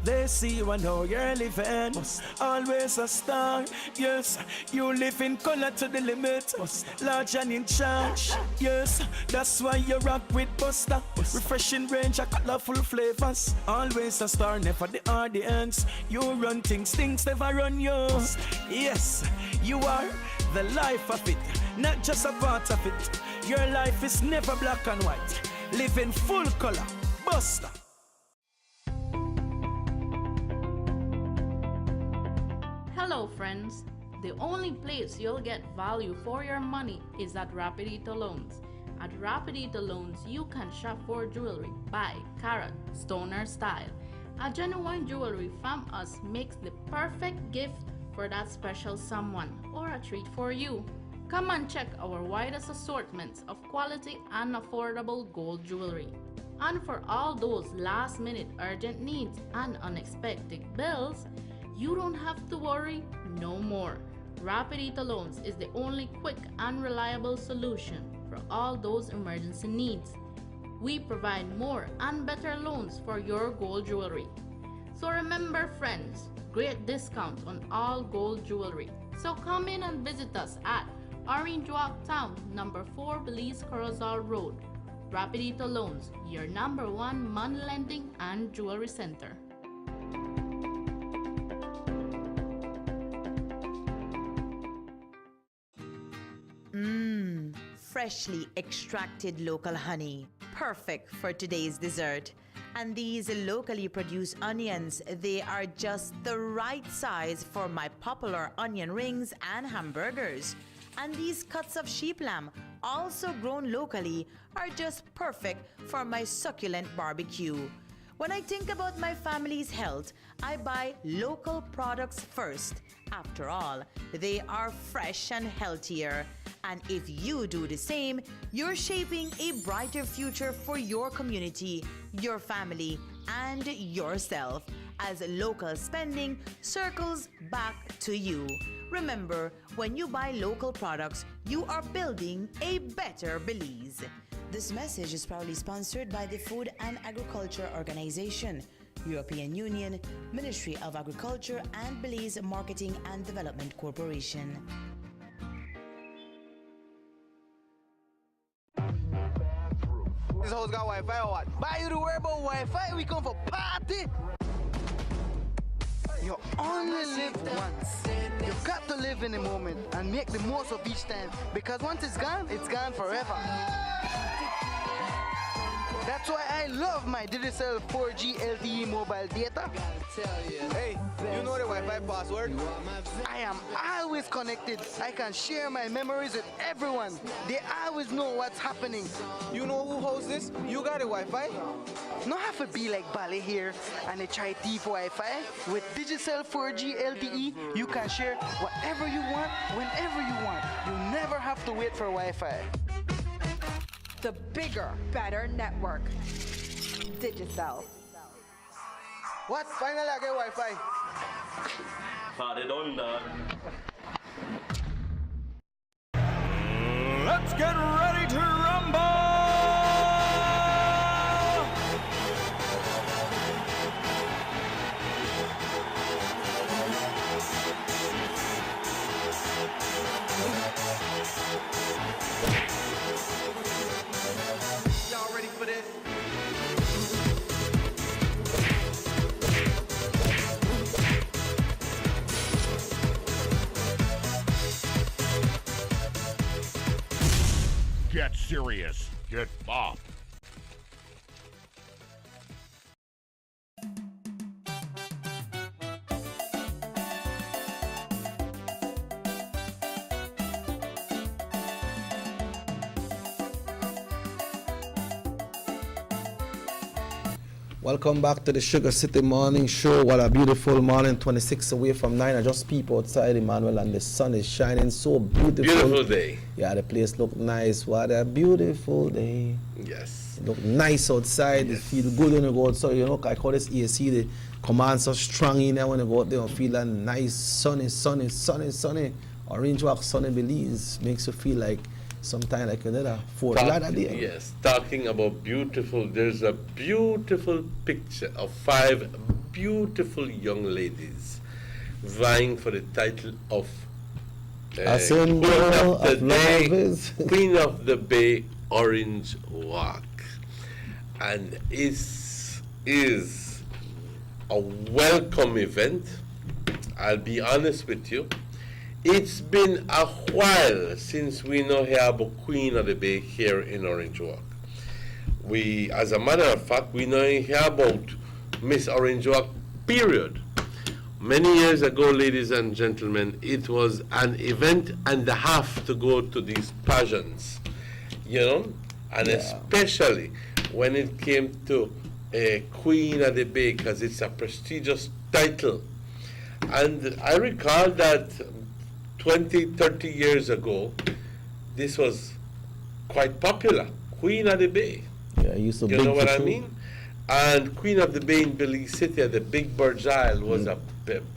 They see you and know you're living. Always a star. Yes, you live in color to the limit. Large and in charge. Yes, that's why you rock with Busta. Refreshing range of colorful flavors. Always a star, never the audience. You run things never run you. Yes, you are the life of it, not just a part of it. Your life is never black and white. Live in full color. Busta. Hello friends, the only place you'll get value for your money is at Rapidito Loans. At Rapidito Loans, you can shop for jewelry by carat, stoner style. A genuine jewelry from us makes the perfect gift for that special someone or a treat for you. Come and check our widest assortments of quality and affordable gold jewelry. And for all those last-minute urgent needs and unexpected bills, you don't have to worry no more. Rapidito Loans is the only quick and reliable solution for all those emergency needs. We provide more and better loans for your gold jewelry. So remember, friends, great discounts on all gold jewelry. So come in and visit us at Orange Walk Town, number 4 Belize Corozal Road. Rapidito Loans, your number 1 money lending and jewelry center. Freshly extracted local honey, perfect for today's dessert. And these locally produced onions, they are just the right size for my popular onion rings and hamburgers. And these cuts of sheep lamb, also grown locally, are just perfect for my succulent barbecue. When I think about my family's health, I buy local products first. After all, they are fresh and healthier. And if you do the same, you're shaping a brighter future for your community, your family, and yourself, as local spending circles back to you. Remember, when you buy local products, you are building a better Belize. This message is proudly sponsored by the Food and Agriculture Organization, European Union, Ministry of Agriculture, and Belize Marketing and Development Corporation. This house got Wi-Fi or what? Buy you to worry about Wi-Fi, we come for party! You only live once. You've got to live in the moment and make the most of each time, because once it's gone forever. That's why I love my Digicel 4G LTE mobile data. Hey, you know the Wi-Fi password? I am always connected. I can share my memories with everyone. They always know what's happening. You know who hosts this? You got a Wi-Fi? Not have to be like Bali here and they try thief Wi-Fi. With Digicel 4G LTE, you can share whatever you want, whenever you want. You never have to wait for Wi-Fi. The bigger, better network. Digicel. What? Finally I get Wi-Fi. Party done, dog. Let's get ready to rumble! Y'all ready for this? Get serious. Get bopped. Welcome back to the Sugar City Morning Show. What a beautiful morning, 26 away from 9. I just peep outside, Emmanuel, and the sun is shining so beautiful. Beautiful day. Yeah, the place look nice. What a beautiful day. Yes. It look nice outside. Yes. It feel good when you go outside. You know, I call this AC, the command so strong in there when you go out there and feel that nice, sunny. Orange Walk, sunny Belize makes you feel like sometime like another Fort Lauderdale. Yes, talking about beautiful, there's a beautiful picture of 5 beautiful young ladies vying for the title of Queen of the Bay Orange Walk. And it is a welcome event. I'll be honest with you. It's been a while since we know here about Queen of the Bay here in Orange Walk. We, as a matter of fact, we know here about Miss Orange Walk, period. Many years ago, ladies and gentlemen, it was an event and a half to go to these pageants. You know, and especially when it came to Queen of the Bay, because it's a prestigious title. And I recall that 20, 30 years ago, this was quite popular. Queen of the Bay. Yeah, I used to You know what I mean? And Queen of the Bay in Belize City at the Big Bird's Isle was a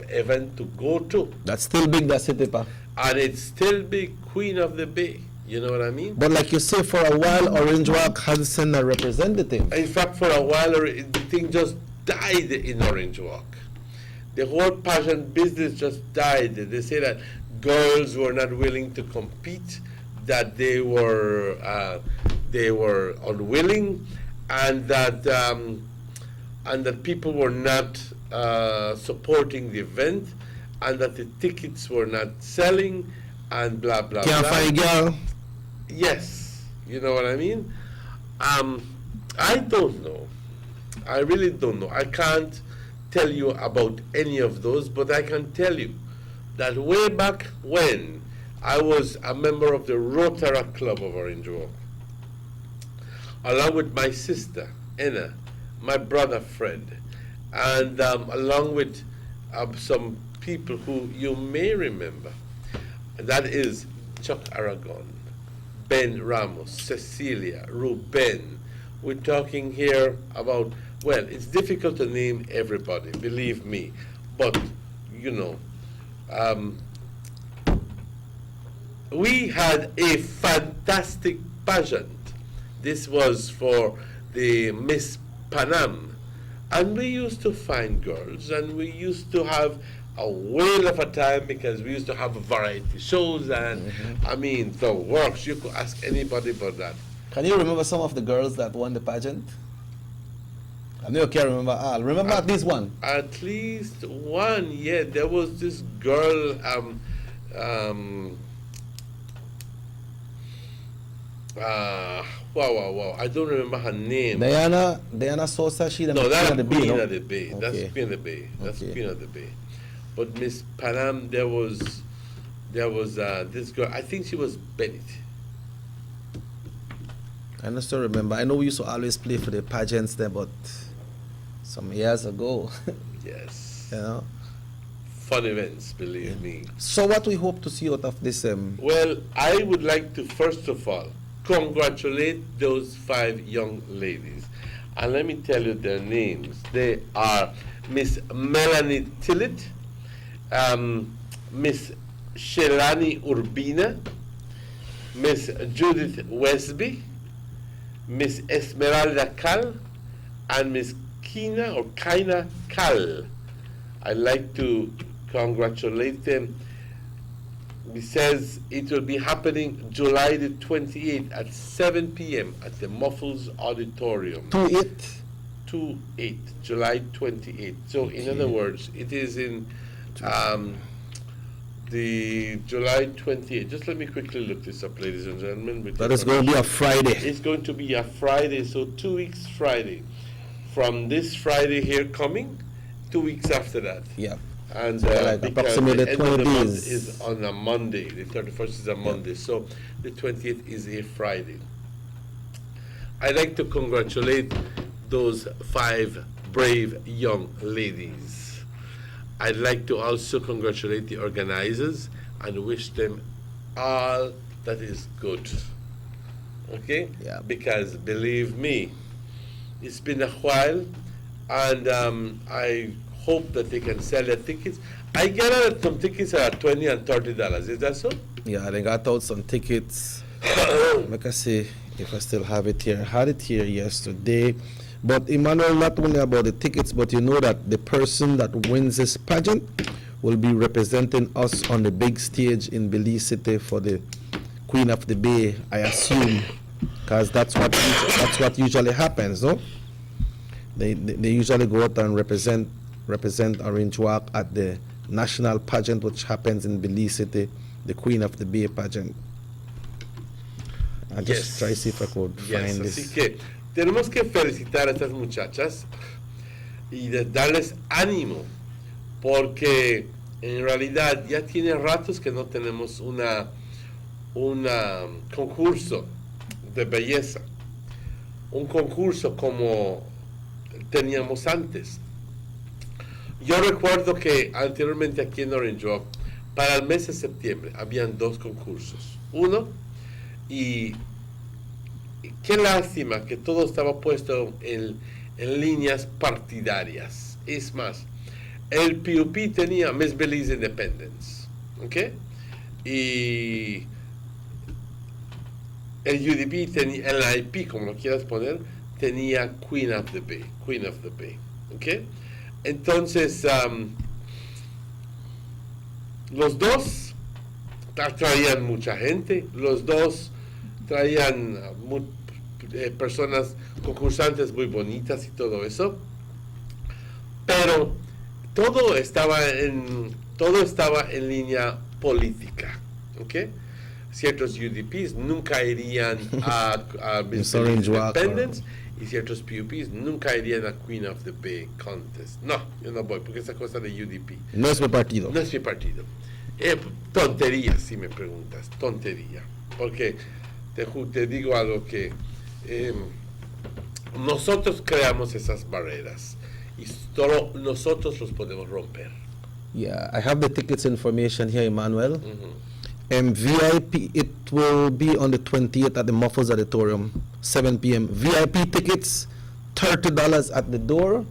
event to go to. That's still big, that city, pa. And it's still big, Queen of the Bay. You know what I mean? But like you say, for a while, Orange Walk has sent a representative. In fact, for a while, the thing just died in Orange Walk. The whole pageant business just died. They say that girls were not willing to compete, that they were unwilling, and that people were not supporting the event, and that the tickets were not selling, and blah blah Can't blah. find a girl. Yes, you know what I mean. I don't know. I really don't know. I can't tell you about any of those, but I can tell you that way back when I was a member of the Rotary Club of Orange Walk, along with my sister, Enna, my brother, Fred, and along with some people who you may remember. That is Chuck Aragon, Ben Ramos, Cecilia, Ruben. We're talking here about, well, it's difficult to name everybody, believe me, but, you know, we had a fantastic pageant. This was for the Miss Panam, and we used to find girls, and we used to have a whale of a time because we used to have variety shows, and I mean, the works. You could ask anybody about that. Can you remember some of the girls that won the pageant? I know you can't remember all. Remember at least one? At least one, yeah. There was this girl, wow. I don't remember her name. Diana Sosa, she no, that's Queen of the Bay. Queen No? of the Bay. That's Okay. Queen of the Bay. That's Okay. Queen of the Bay. But Miss Panam, there was this girl. I think she was Bennett. I don't still remember. I know we used to always play for the pageants there, but some years ago. Yes. You know. Fun events, believe me. So what we hope to see out of this? Well, I would like to first of all congratulate those 5 young ladies, and let me tell you their names. They are Miss Melanie Tillett, Miss Shelani Urbina, Miss Judith Westby, Miss Esmeralda Cal, and Miss Kina Cal. I'd like to congratulate them. It says it will be happening July the 28th at 7 p.m. at the Muffles Auditorium. 2/8, July 28th. So in other words, it is in the July 28th. Just let me quickly look this up, ladies and gentlemen. That is going to be a Friday. It's going to be a Friday, so 2 weeks Friday. From this Friday here coming, 2 weeks after that. Yeah. And So like because approximately the end of the 20 month days. is on a Monday. The 31st is a Monday. So the 20th is a Friday. I'd like to congratulate those 5 brave young ladies. I'd like to also congratulate the organizers and wish them all that is good. Okay? Yeah. Because believe me, it's been a while, and I hope that they can sell their tickets. I get that some tickets are $20 and $30. Is that so? Yeah, they got out some tickets. Like I say, if I still have it here. I had it here yesterday. But Emmanuel, not only about the tickets, but you know that the person that wins this pageant will be representing us on the big stage in Belize City for the Queen of the Bay, I assume, because that's what usually happens, no? They usually go out and represent Orange Walk at the national pageant, which happens in Belize City, the Queen of the Bay pageant. I just try to see if I could find Así this. que tenemos que felicitar a estas muchachas y darles ánimo, porque en realidad ya tiene ratos que no tenemos un concurso de belleza. un concurso como teníamos antes. Yo recuerdo que anteriormente aquí en Orange Walk, para el mes de septiembre, habían 2 concursos. Uno, y qué lástima que todo estaba puesto en líneas partidarias. Es más, el PUP tenía Miss Belize Independence, ¿ok? Y el UDP tenía, el IP, como lo quieras poner, tenía Queen of the Bay, ¿ok? Entonces, los dos traían mucha gente, los dos traían personas, concursantes muy bonitas y todo eso, pero todo estaba en línea política, ¿ok? Ciertos UDPs nunca irían a Miss Independence y ciertos PUPs nunca irían a Queen of the Bay Contest. No, yo no voy porque esa cosa de UDP. No es mi partido. No es mi partido. Tontería, si me preguntas, tontería. Porque te digo algo que nosotros creamos esas barreras y solo nosotros los podemos romper. Yeah, I have the tickets information here, Emmanuel. VIP, it will be on the 28th at the Muffles Auditorium, 7 p.m. VIP tickets, $30 at the door,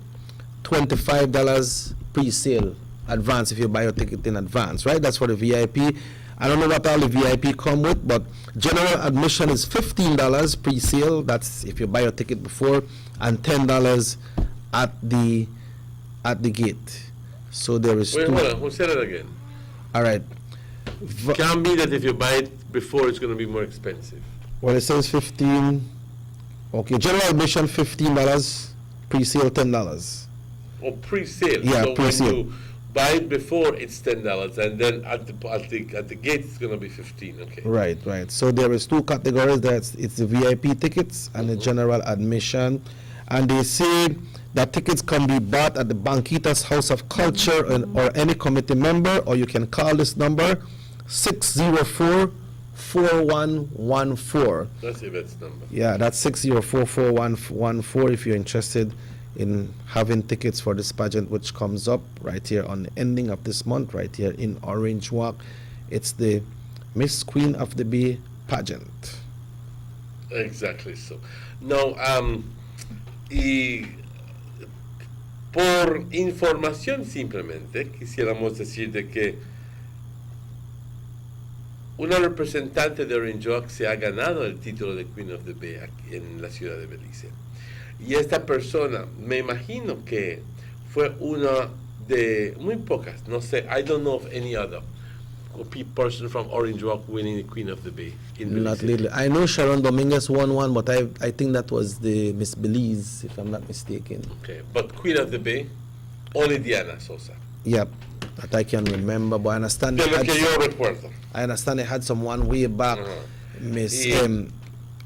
$25 pre-sale advance if you buy your ticket in advance, right? That's for the VIP. I don't know what all the VIP come with, but general admission is $15 pre-sale. That's if you buy your ticket before, and $10 at the gate. So there is Wait, hold on, we'll say that again. All right. Can be that if you buy it before, it's going to be more expensive. Well, it says 15. Okay, general admission $15, pre-sale $10. Or pre-sale. Yeah, so pre-sale. when you buy it before, it's $10, and then at the gate, it's going to be $15. Okay. Right. So there is 2 categories. It's the VIP tickets and the general admission, and they say that tickets can be bought at the Banquitas House of Culture or any committee member, or you can call this number 604-4114. That's Yvette's number. Yeah, that's 604-4114 if you're interested in having tickets for this pageant, which comes up right here on the ending of this month, right here in Orange Walk. It's the Miss Queen of the Bay pageant. Exactly so. Now, y por información simplemente, quisiéramos decir de que una representante de Orange Walk se ha ganado el título de Queen of the Bay aquí en la ciudad de Belice. Y esta persona, me imagino que fue una de muy pocas, no sé, I don't know of any other person from Orange Walk winning the Queen of the Bay in Belize. Not really. I know Sharon Dominguez won one, but I think that was the Miss Belize, if I'm not mistaken. Okay, but Queen of the Bay, only Diana Sosa. Yep, that I can remember, but I understand. De lo que yo recuerdo. I understand they had someone way back. Miss,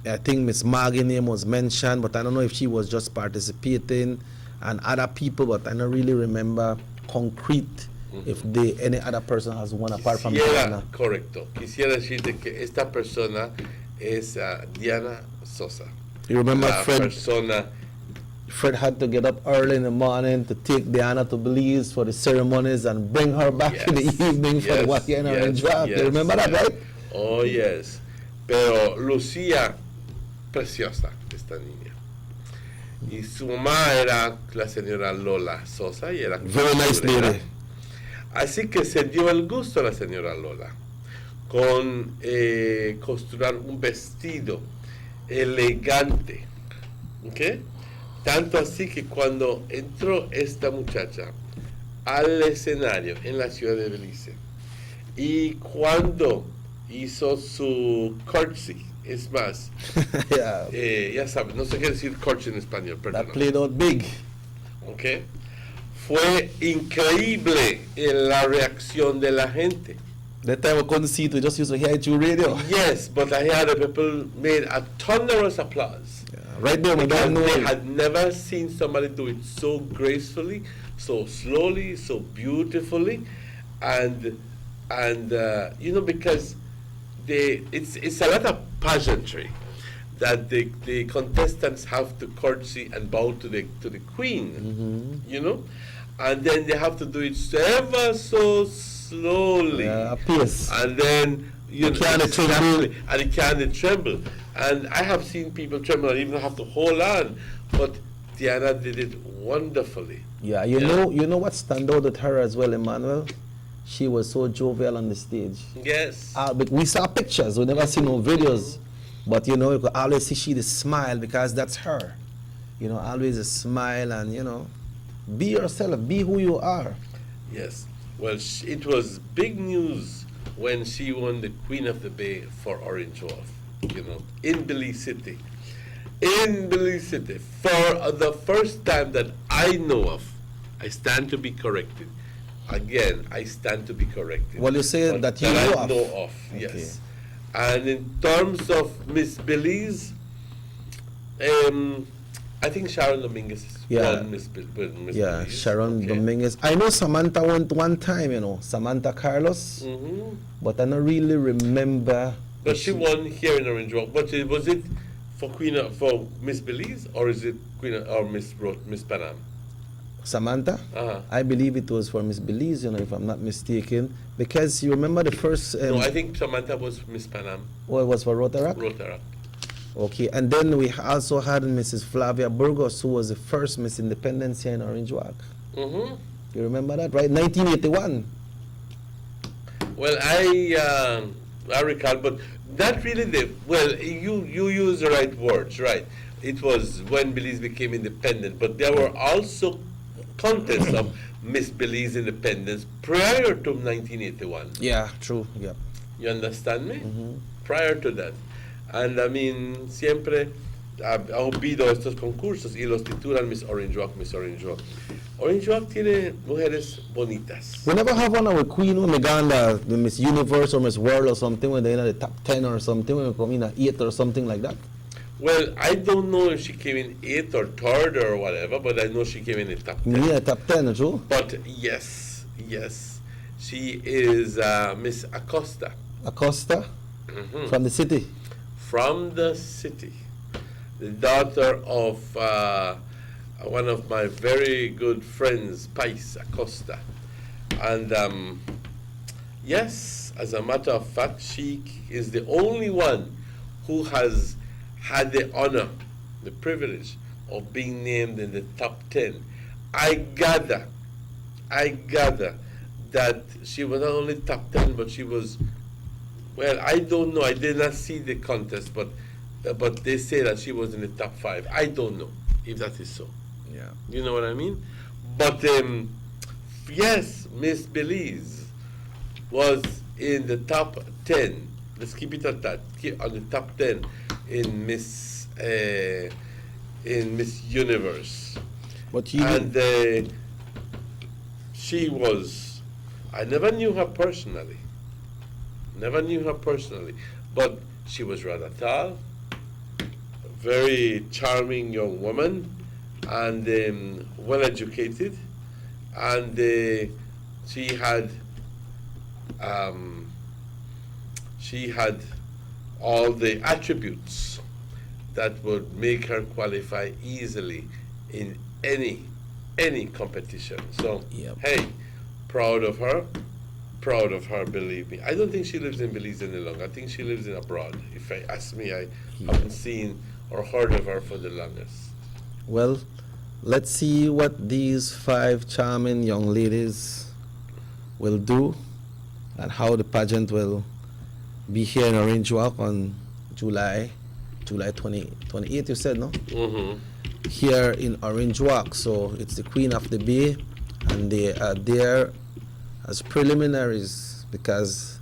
I think Miss Maggie name was mentioned, but I don't know if she was just participating and other people, but I don't really remember concrete if any other person has won apart from Diana. Correcto. Quisiera decirte que esta persona es Diana Sosa. You remember Fred had to get up early in the morning to take Diana to Belize for the ceremonies and bring her back in the evening for the weekend and drop. You remember that, right? Oh, yes. Pero lucía preciosa esta niña. Y su mamá era la señora Lola Sosa y era very nice lady. Así que se dio el gusto a la señora Lola con costurar un vestido elegante, ¿ok? Tanto así que cuando entró esta muchacha al escenario en la ciudad de Belice y cuando hizo su curtsy, es más, ya sabes, no sé qué decir curtsy en español, perdón. That played out big. ¿Ok? Fue increíble la reacción de la gente. That time we couldn't see it, we just used to hear it through radio. Yes, but I heard the people made a thunderous applause. Yeah, right there, we because don't know. They had never seen somebody do it so gracefully, so slowly, so beautifully, and you know, because it's a lot of pageantry. that the contestants have to courtesy and bow to the queen, you know, and then they have to do it ever so slowly, a pace, and then you know, can't tremble, and it can't tremble. And I have seen people tremble and even have to hold on, but Diana did it wonderfully. Yeah, you know what stand out with her as well, Emmanuel? She was so jovial on the stage. Yes. But we saw pictures, we never see no videos. But you know, you could always see she the smile because that's her. You know, always a smile and, you know, be yourself, be who you are. Yes. Well, it was big news when she won the Queen of the Bay for Orange Wharf, you know, in Belize City. In Belize City, for the first time that I know of. I stand to be corrected. Again, I stand to be corrected. Well, you say But that you I know of. know of, yes. And in terms of Miss Belize, I think Sharon Dominguez won Miss Belize. Sharon Dominguez. I know Samantha won one time, you know, Samantha Carlos, but I don't really remember. But she won here in Orange Walk. But was it for for Miss Belize, or is it Miss Panam? Samantha? I believe it was for Miss Belize, you know, if I'm not mistaken. Because you remember the first... no, I think Samantha was Miss Panam. Oh, it was for Rotaract? Rotaract. Okay, and then we also had Mrs. Flavia Burgos, who was the first Miss Independence here in Orange Walk. You remember that, right? 1981. Well, I recall, but that really, you use the right words, right? It was when Belize became independent, but there were also contests of Miss Belize Independence prior to 1981. Yeah, true, yeah. You understand me? Prior to that. And I mean, siempre ha habido estos concursos y los titulan Miss Orange Walk, Miss Orange Walk. Orange Walk tiene mujeres bonitas. We never have one of our queen when we go on the Miss Universe or Miss World or something, when they're in the top 10 or something, when we come in at 8th or something like that. Well, I don't know if she came in 8th or 3rd or whatever, but I know she came in the top 10. Yeah, top 10, true. But yes, she is Miss Acosta. Acosta? From the city? From the city. The daughter of one of my very good friends, Pais Acosta. And yes, as a matter of fact, she is the only one who has had the honor, the privilege of being named in the top 10. I gather that she was not only top 10, but she was, well, I don't know. I did not see the contest, but they say that she was in the top 5. I don't know if that is so. Yeah. You know what I mean? But yes, Miss Belize was in the top 10. Let's keep it at that. On the top 10 in Miss Universe. But you and she was. I never knew her personally. But she was rather tall, very charming young woman, and well educated, and she had all the attributes that would make her qualify easily in any competition. So hey, proud of her, believe me. I don't think she lives in Belize any longer. I think she lives in abroad. If I ask me, I haven't seen or heard of her for the longest. Well, let's see what these 5 charming young ladies will do and how the pageant will be here in Orange Walk on July 28th, you said, no? Here in Orange Walk. So it's the Queen of the Bay, and they are there as preliminaries because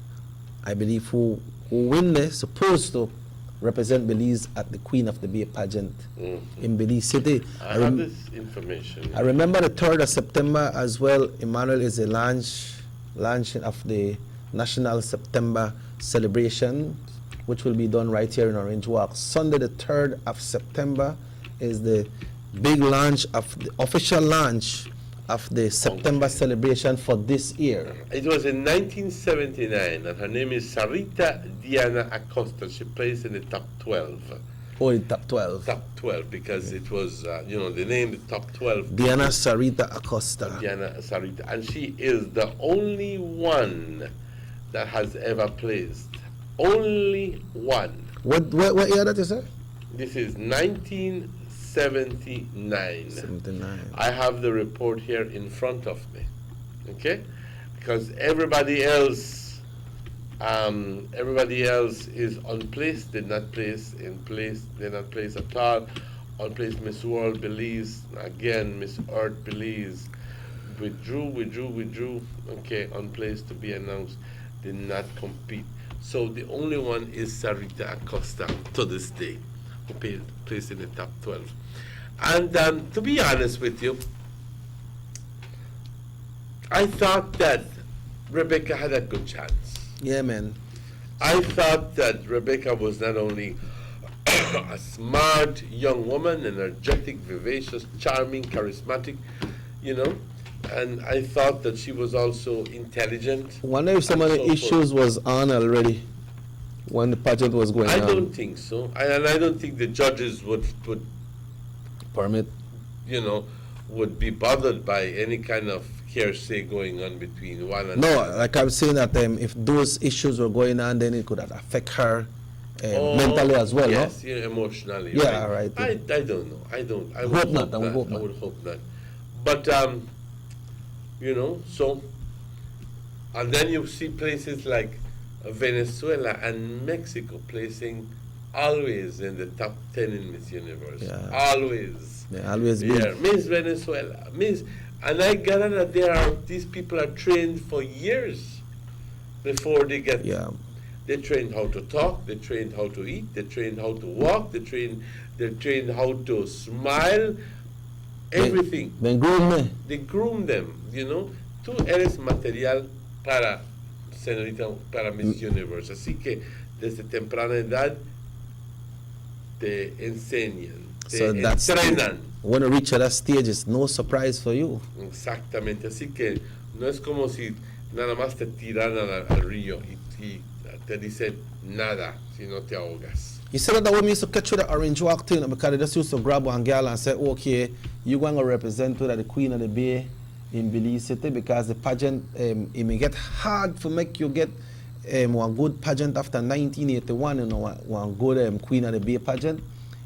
I believe who win there supposed to represent Belize at the Queen of the Bay pageant in Belize City. I have this information. I remember the 3rd of September as well, Emmanuel, is the launching of the National September celebration, which will be done right here in Orange Walk. Sunday the 3rd of September is the big launch of the official launch of the September celebration for this year. It was in 1979, and her name is Sarita Diana Acosta. She placed in the top 12. Oh, the top 12. Top 12, because it was, you know, they named the top 12. Diana Sarita Acosta. Diana Sarita. And she is the only one that has ever placed. Only one. What year that is, sir? This is 1979. 79. I have the report here in front of me. Okay? Because everybody else is unplaced, did not place in place, did not place at all. Unplaced Miss World Belize, again Miss Earth Belize, withdrew. Okay, unplaced to be announced, did not compete. So the only one is Sarita Acosta to this day, who placed in the top 12. And to be honest with you, I thought that Rebecca had a good chance. Yeah, man. I thought that Rebecca was not only a smart young woman, energetic, vivacious, charming, charismatic, you know, and I thought that she was also intelligent. Wonder if some of the issues was on already when the pageant was going on. I don't think so. And I don't think the judges would permit, you know, would be bothered by any kind of hearsay going on between one and no, another. like I'm saying that if those issues were going on, then it could affect her mentally as well, yes, no? yeah, emotionally. Yeah, right. I don't know. I would hope not. I would hope not. But you know, so, and then you see places like Venezuela and Mexico placing always in the top 10 in Miss Universe. Yeah. Always. Yeah, always been. Yeah, Miss Venezuela, Miss. And I gather that these people are trained for years before they get. Yeah. They trained how to talk. They trained how to eat. They trained how to walk. They trained how to smile. Everything. They groom them. They groom them. You know, tú eres material para señorita, para Miss Universe. Así que desde temprana edad te enseñan, te entrenan. When you reach that stage, it's no surprise for you. Exactamente, así que no es como si nada más te tiran al río y te dicen nada si no te ahogas. You said that when we used to catch you the orange walk thing because they just used to grab one girl and say, okay, you're going to represent her, the Queen of the Bay in Belize City, because the pageant, it may get hard to make you get one good pageant after 1981, you know, one good Queen of the Bay pageant.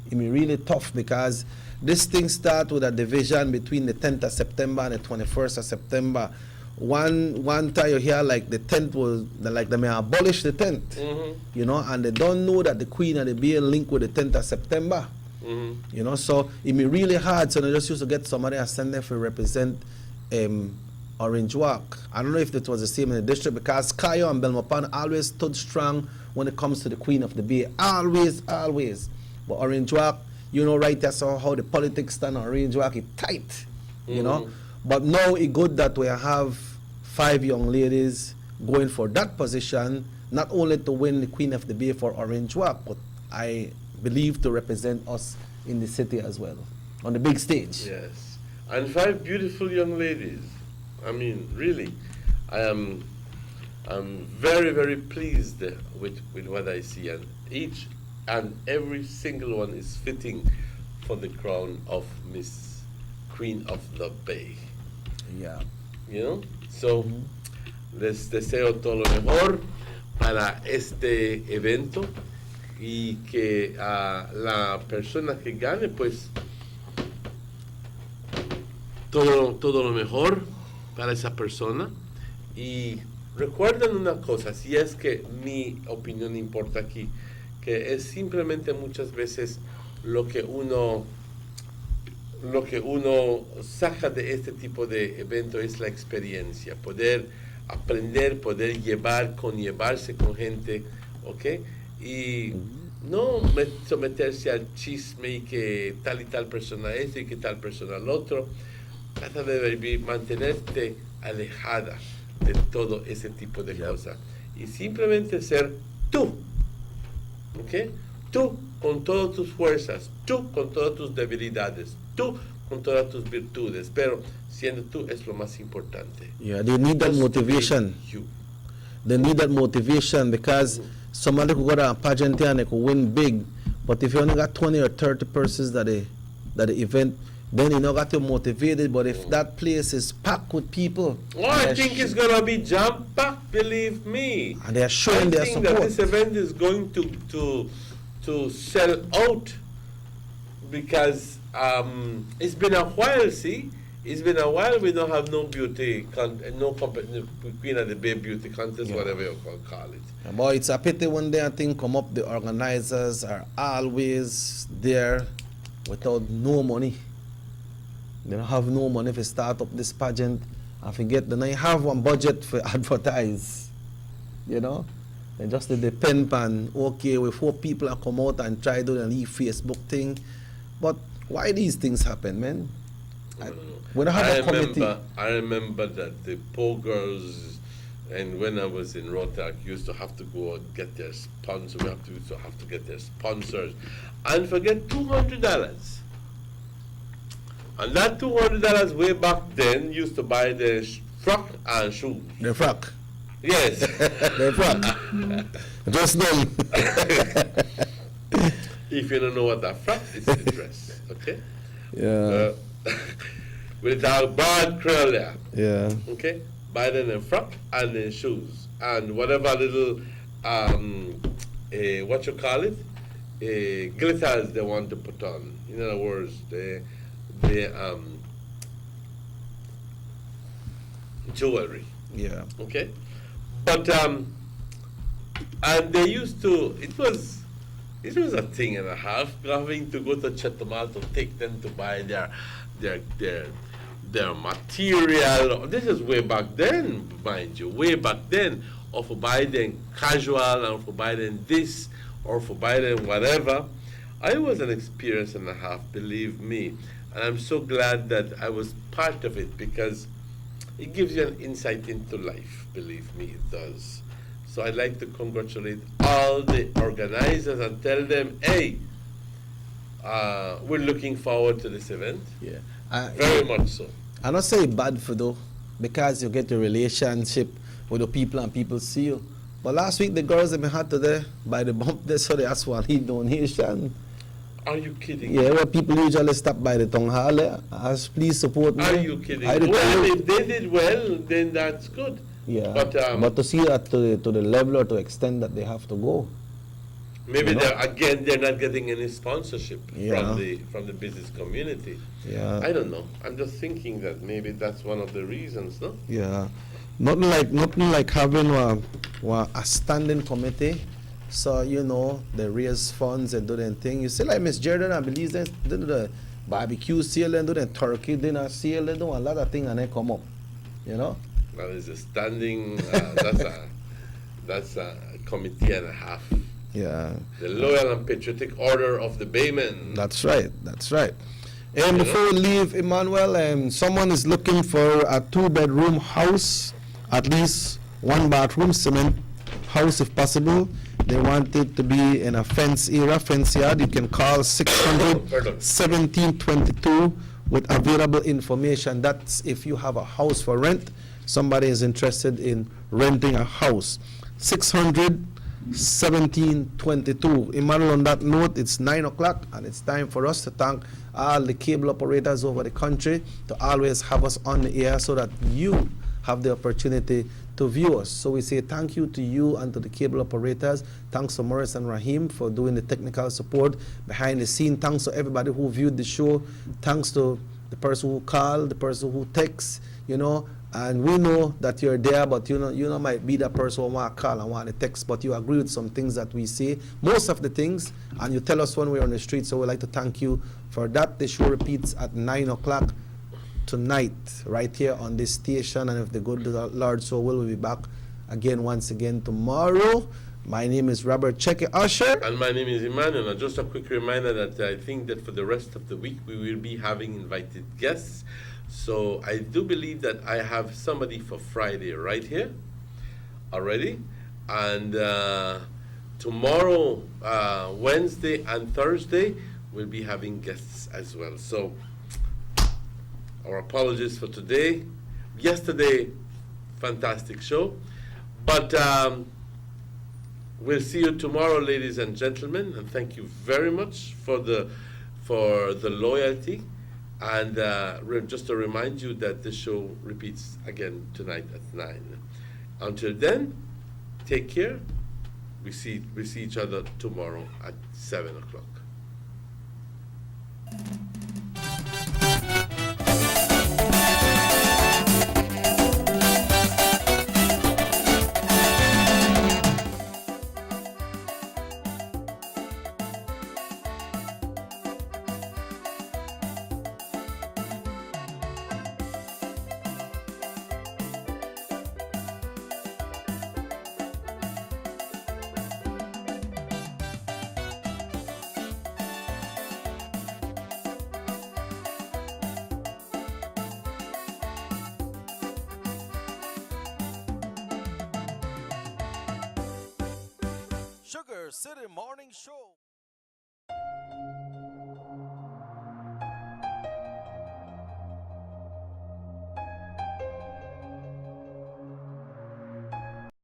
It may be really tough because this thing started with a division between the 10th of September and the 21st of September. One time you hear like the 10th was, like they may abolish the 10th, you know, and they don't know that the Queen of the Bay linked with the 10th of September, you know, so it may really hard. So they just used to get somebody and send them to represent Orange Walk. I don't know if it was the same in the district because Cayo and Belmopan always stood strong when it comes to the Queen of the Bay. Always. But Orange Walk, you know, right, that's how the politics stand on Orange Walk, it's tight, you know. But now it's good that we have 5 young ladies going for that position, not only to win the Queen of the Bay for Orange Walk, but I believe to represent us in the city as well, on the big stage. Yes, and 5 beautiful young ladies. I mean, really, I'm very, very pleased with what I see, and each and every single one is fitting for the crown of Miss Queen of the Bay. Yeah. You know? So, les deseo todo lo mejor para este evento y que la persona que gane, pues, todo lo mejor para esa persona. Y recuerden una cosa, si es que mi opinión importa aquí, que es simplemente muchas veces lo que uno saca de este tipo de evento es la experiencia, poder aprender, poder conllevarse con gente, ¿ok? Y no someterse al chisme y que tal y tal persona esto y que tal persona el otro. Trata de mantenerte alejada de todo ese tipo de cosas y simplemente ser tú, ¿ok? Tú con todas tus fuerzas, tú con todas tus debilidades, tú con todas tus virtudes, pero siendo tú es lo más importante. Yeah, they need that motivation. They need that motivation because somebody could go to a pageant and they could win big, But if you only got 20 or 30 persons that the event, then you know got you motivated. But if that place is packed with people, I think it's gonna be jam-packed, believe me. And they are showing their I think support. that this event is going to sell out because it's been a while. See, it's been a while. We don't have no beauty, no Queen of the Bay beauty contest, whatever you call it. But it's a pity when they thing come up, the organizers are always there without no money. They don't have no money to start up this pageant and forget they don't have one budget for advertise. You know? They just depend on, okay, we hope people are come out and try to do the Facebook thing. But why these things happen, man? We don't have a committee. I remember that the poor girls, and when I was in Rotak, used to have to go and get their sponsors. We used to have to get their sponsors, and forget $200. And that $200 way back then used to buy the frock and shoes. The frock. Yes. The frock. Just them. If you don't know what that frock is, the dress. Okay. Yeah. With our broad curl there. Yeah. Okay. Buy them a frock and then shoes and whatever little what you call it, glitters they want to put on. In other words, the jewelry. Yeah. Okay. But and they used to. It was a thing and a half having to go to Chetumal to take them to buy their material. This is way back then, mind you, way back then, or for buying them casual, or for buying this, or for buying whatever. I was an experience and a half, believe me, and I'm so glad that I was part of it because it gives you an insight into life, believe me, it does. So I'd like to congratulate all the organizers and tell them, hey, we're looking forward to this event. Yeah. Very much so. I don't say bad for though, because you get a relationship with the people and people see you. But last week the girls that we had today, by the bump they saw the Aswali donation. Are you kidding? Yeah, where people usually stop by the town hall there, as please support me. Are you kidding? I Well, if they did well, then that's good. Yeah. But to see that to the level or to extent that they have to go. maybe You know? they're not getting any sponsorship Yeah. from the business community. Yeah. I don't know. I'm just thinking that maybe that's one of the reasons, no? Yeah, nothing like having a standing committee. So you know they raise funds and do their thing. You see, like Miss Jordan, I believe they do the barbecue sale and do the turkey dinner sale. They do a lot of things and they come up. You know. That is a standing. That's a committee and a half. Yeah. The Loyal and Patriotic Order of the Baymen. That's right. That's right. And before we leave, Emmanuel, someone is looking for a 2-bedroom house, at least 1 bathroom, cement house if possible. They want it to be in a fence yard. You can call 600-1722 with available information. That's if you have a house for rent. Somebody is interested in renting a house. 600-1722. Emmanuel, on that note, it's 9 o'clock and it's time for us to thank all the cable operators over the country to always have us on the air so that you have the opportunity to view us. So we say thank you to you and to the cable operators. Thanks to Morris and Rahim for doing the technical support behind the scene. Thanks to everybody who viewed the show. Thanks to the person who called, the person who texts, you know. And we know that you're there, but you know might be that person who want to call and want to text, but you agree with some things that we say, most of the things, and you tell us when we're on the street. So we'd like to thank you for that. The show repeats at 9 o'clock tonight, right here on this station. And if the good Lord so will, we'll be back again once again tomorrow. My name is Robert Checky Usher. And my name is Emmanuel. And just a quick reminder that I think that for the rest of the week we will be having invited guests. So I do believe that I have somebody for Friday right here already. And tomorrow, Wednesday and Thursday, we'll be having guests as well. So our apologies for today. Yesterday, fantastic show. But We'll see you tomorrow, ladies and gentlemen, and thank you very much for the loyalty. And just to remind you that the show repeats again tonight at 9. Until then, take care. We see each other tomorrow at 7 o'clock. Sugar City Morning Show.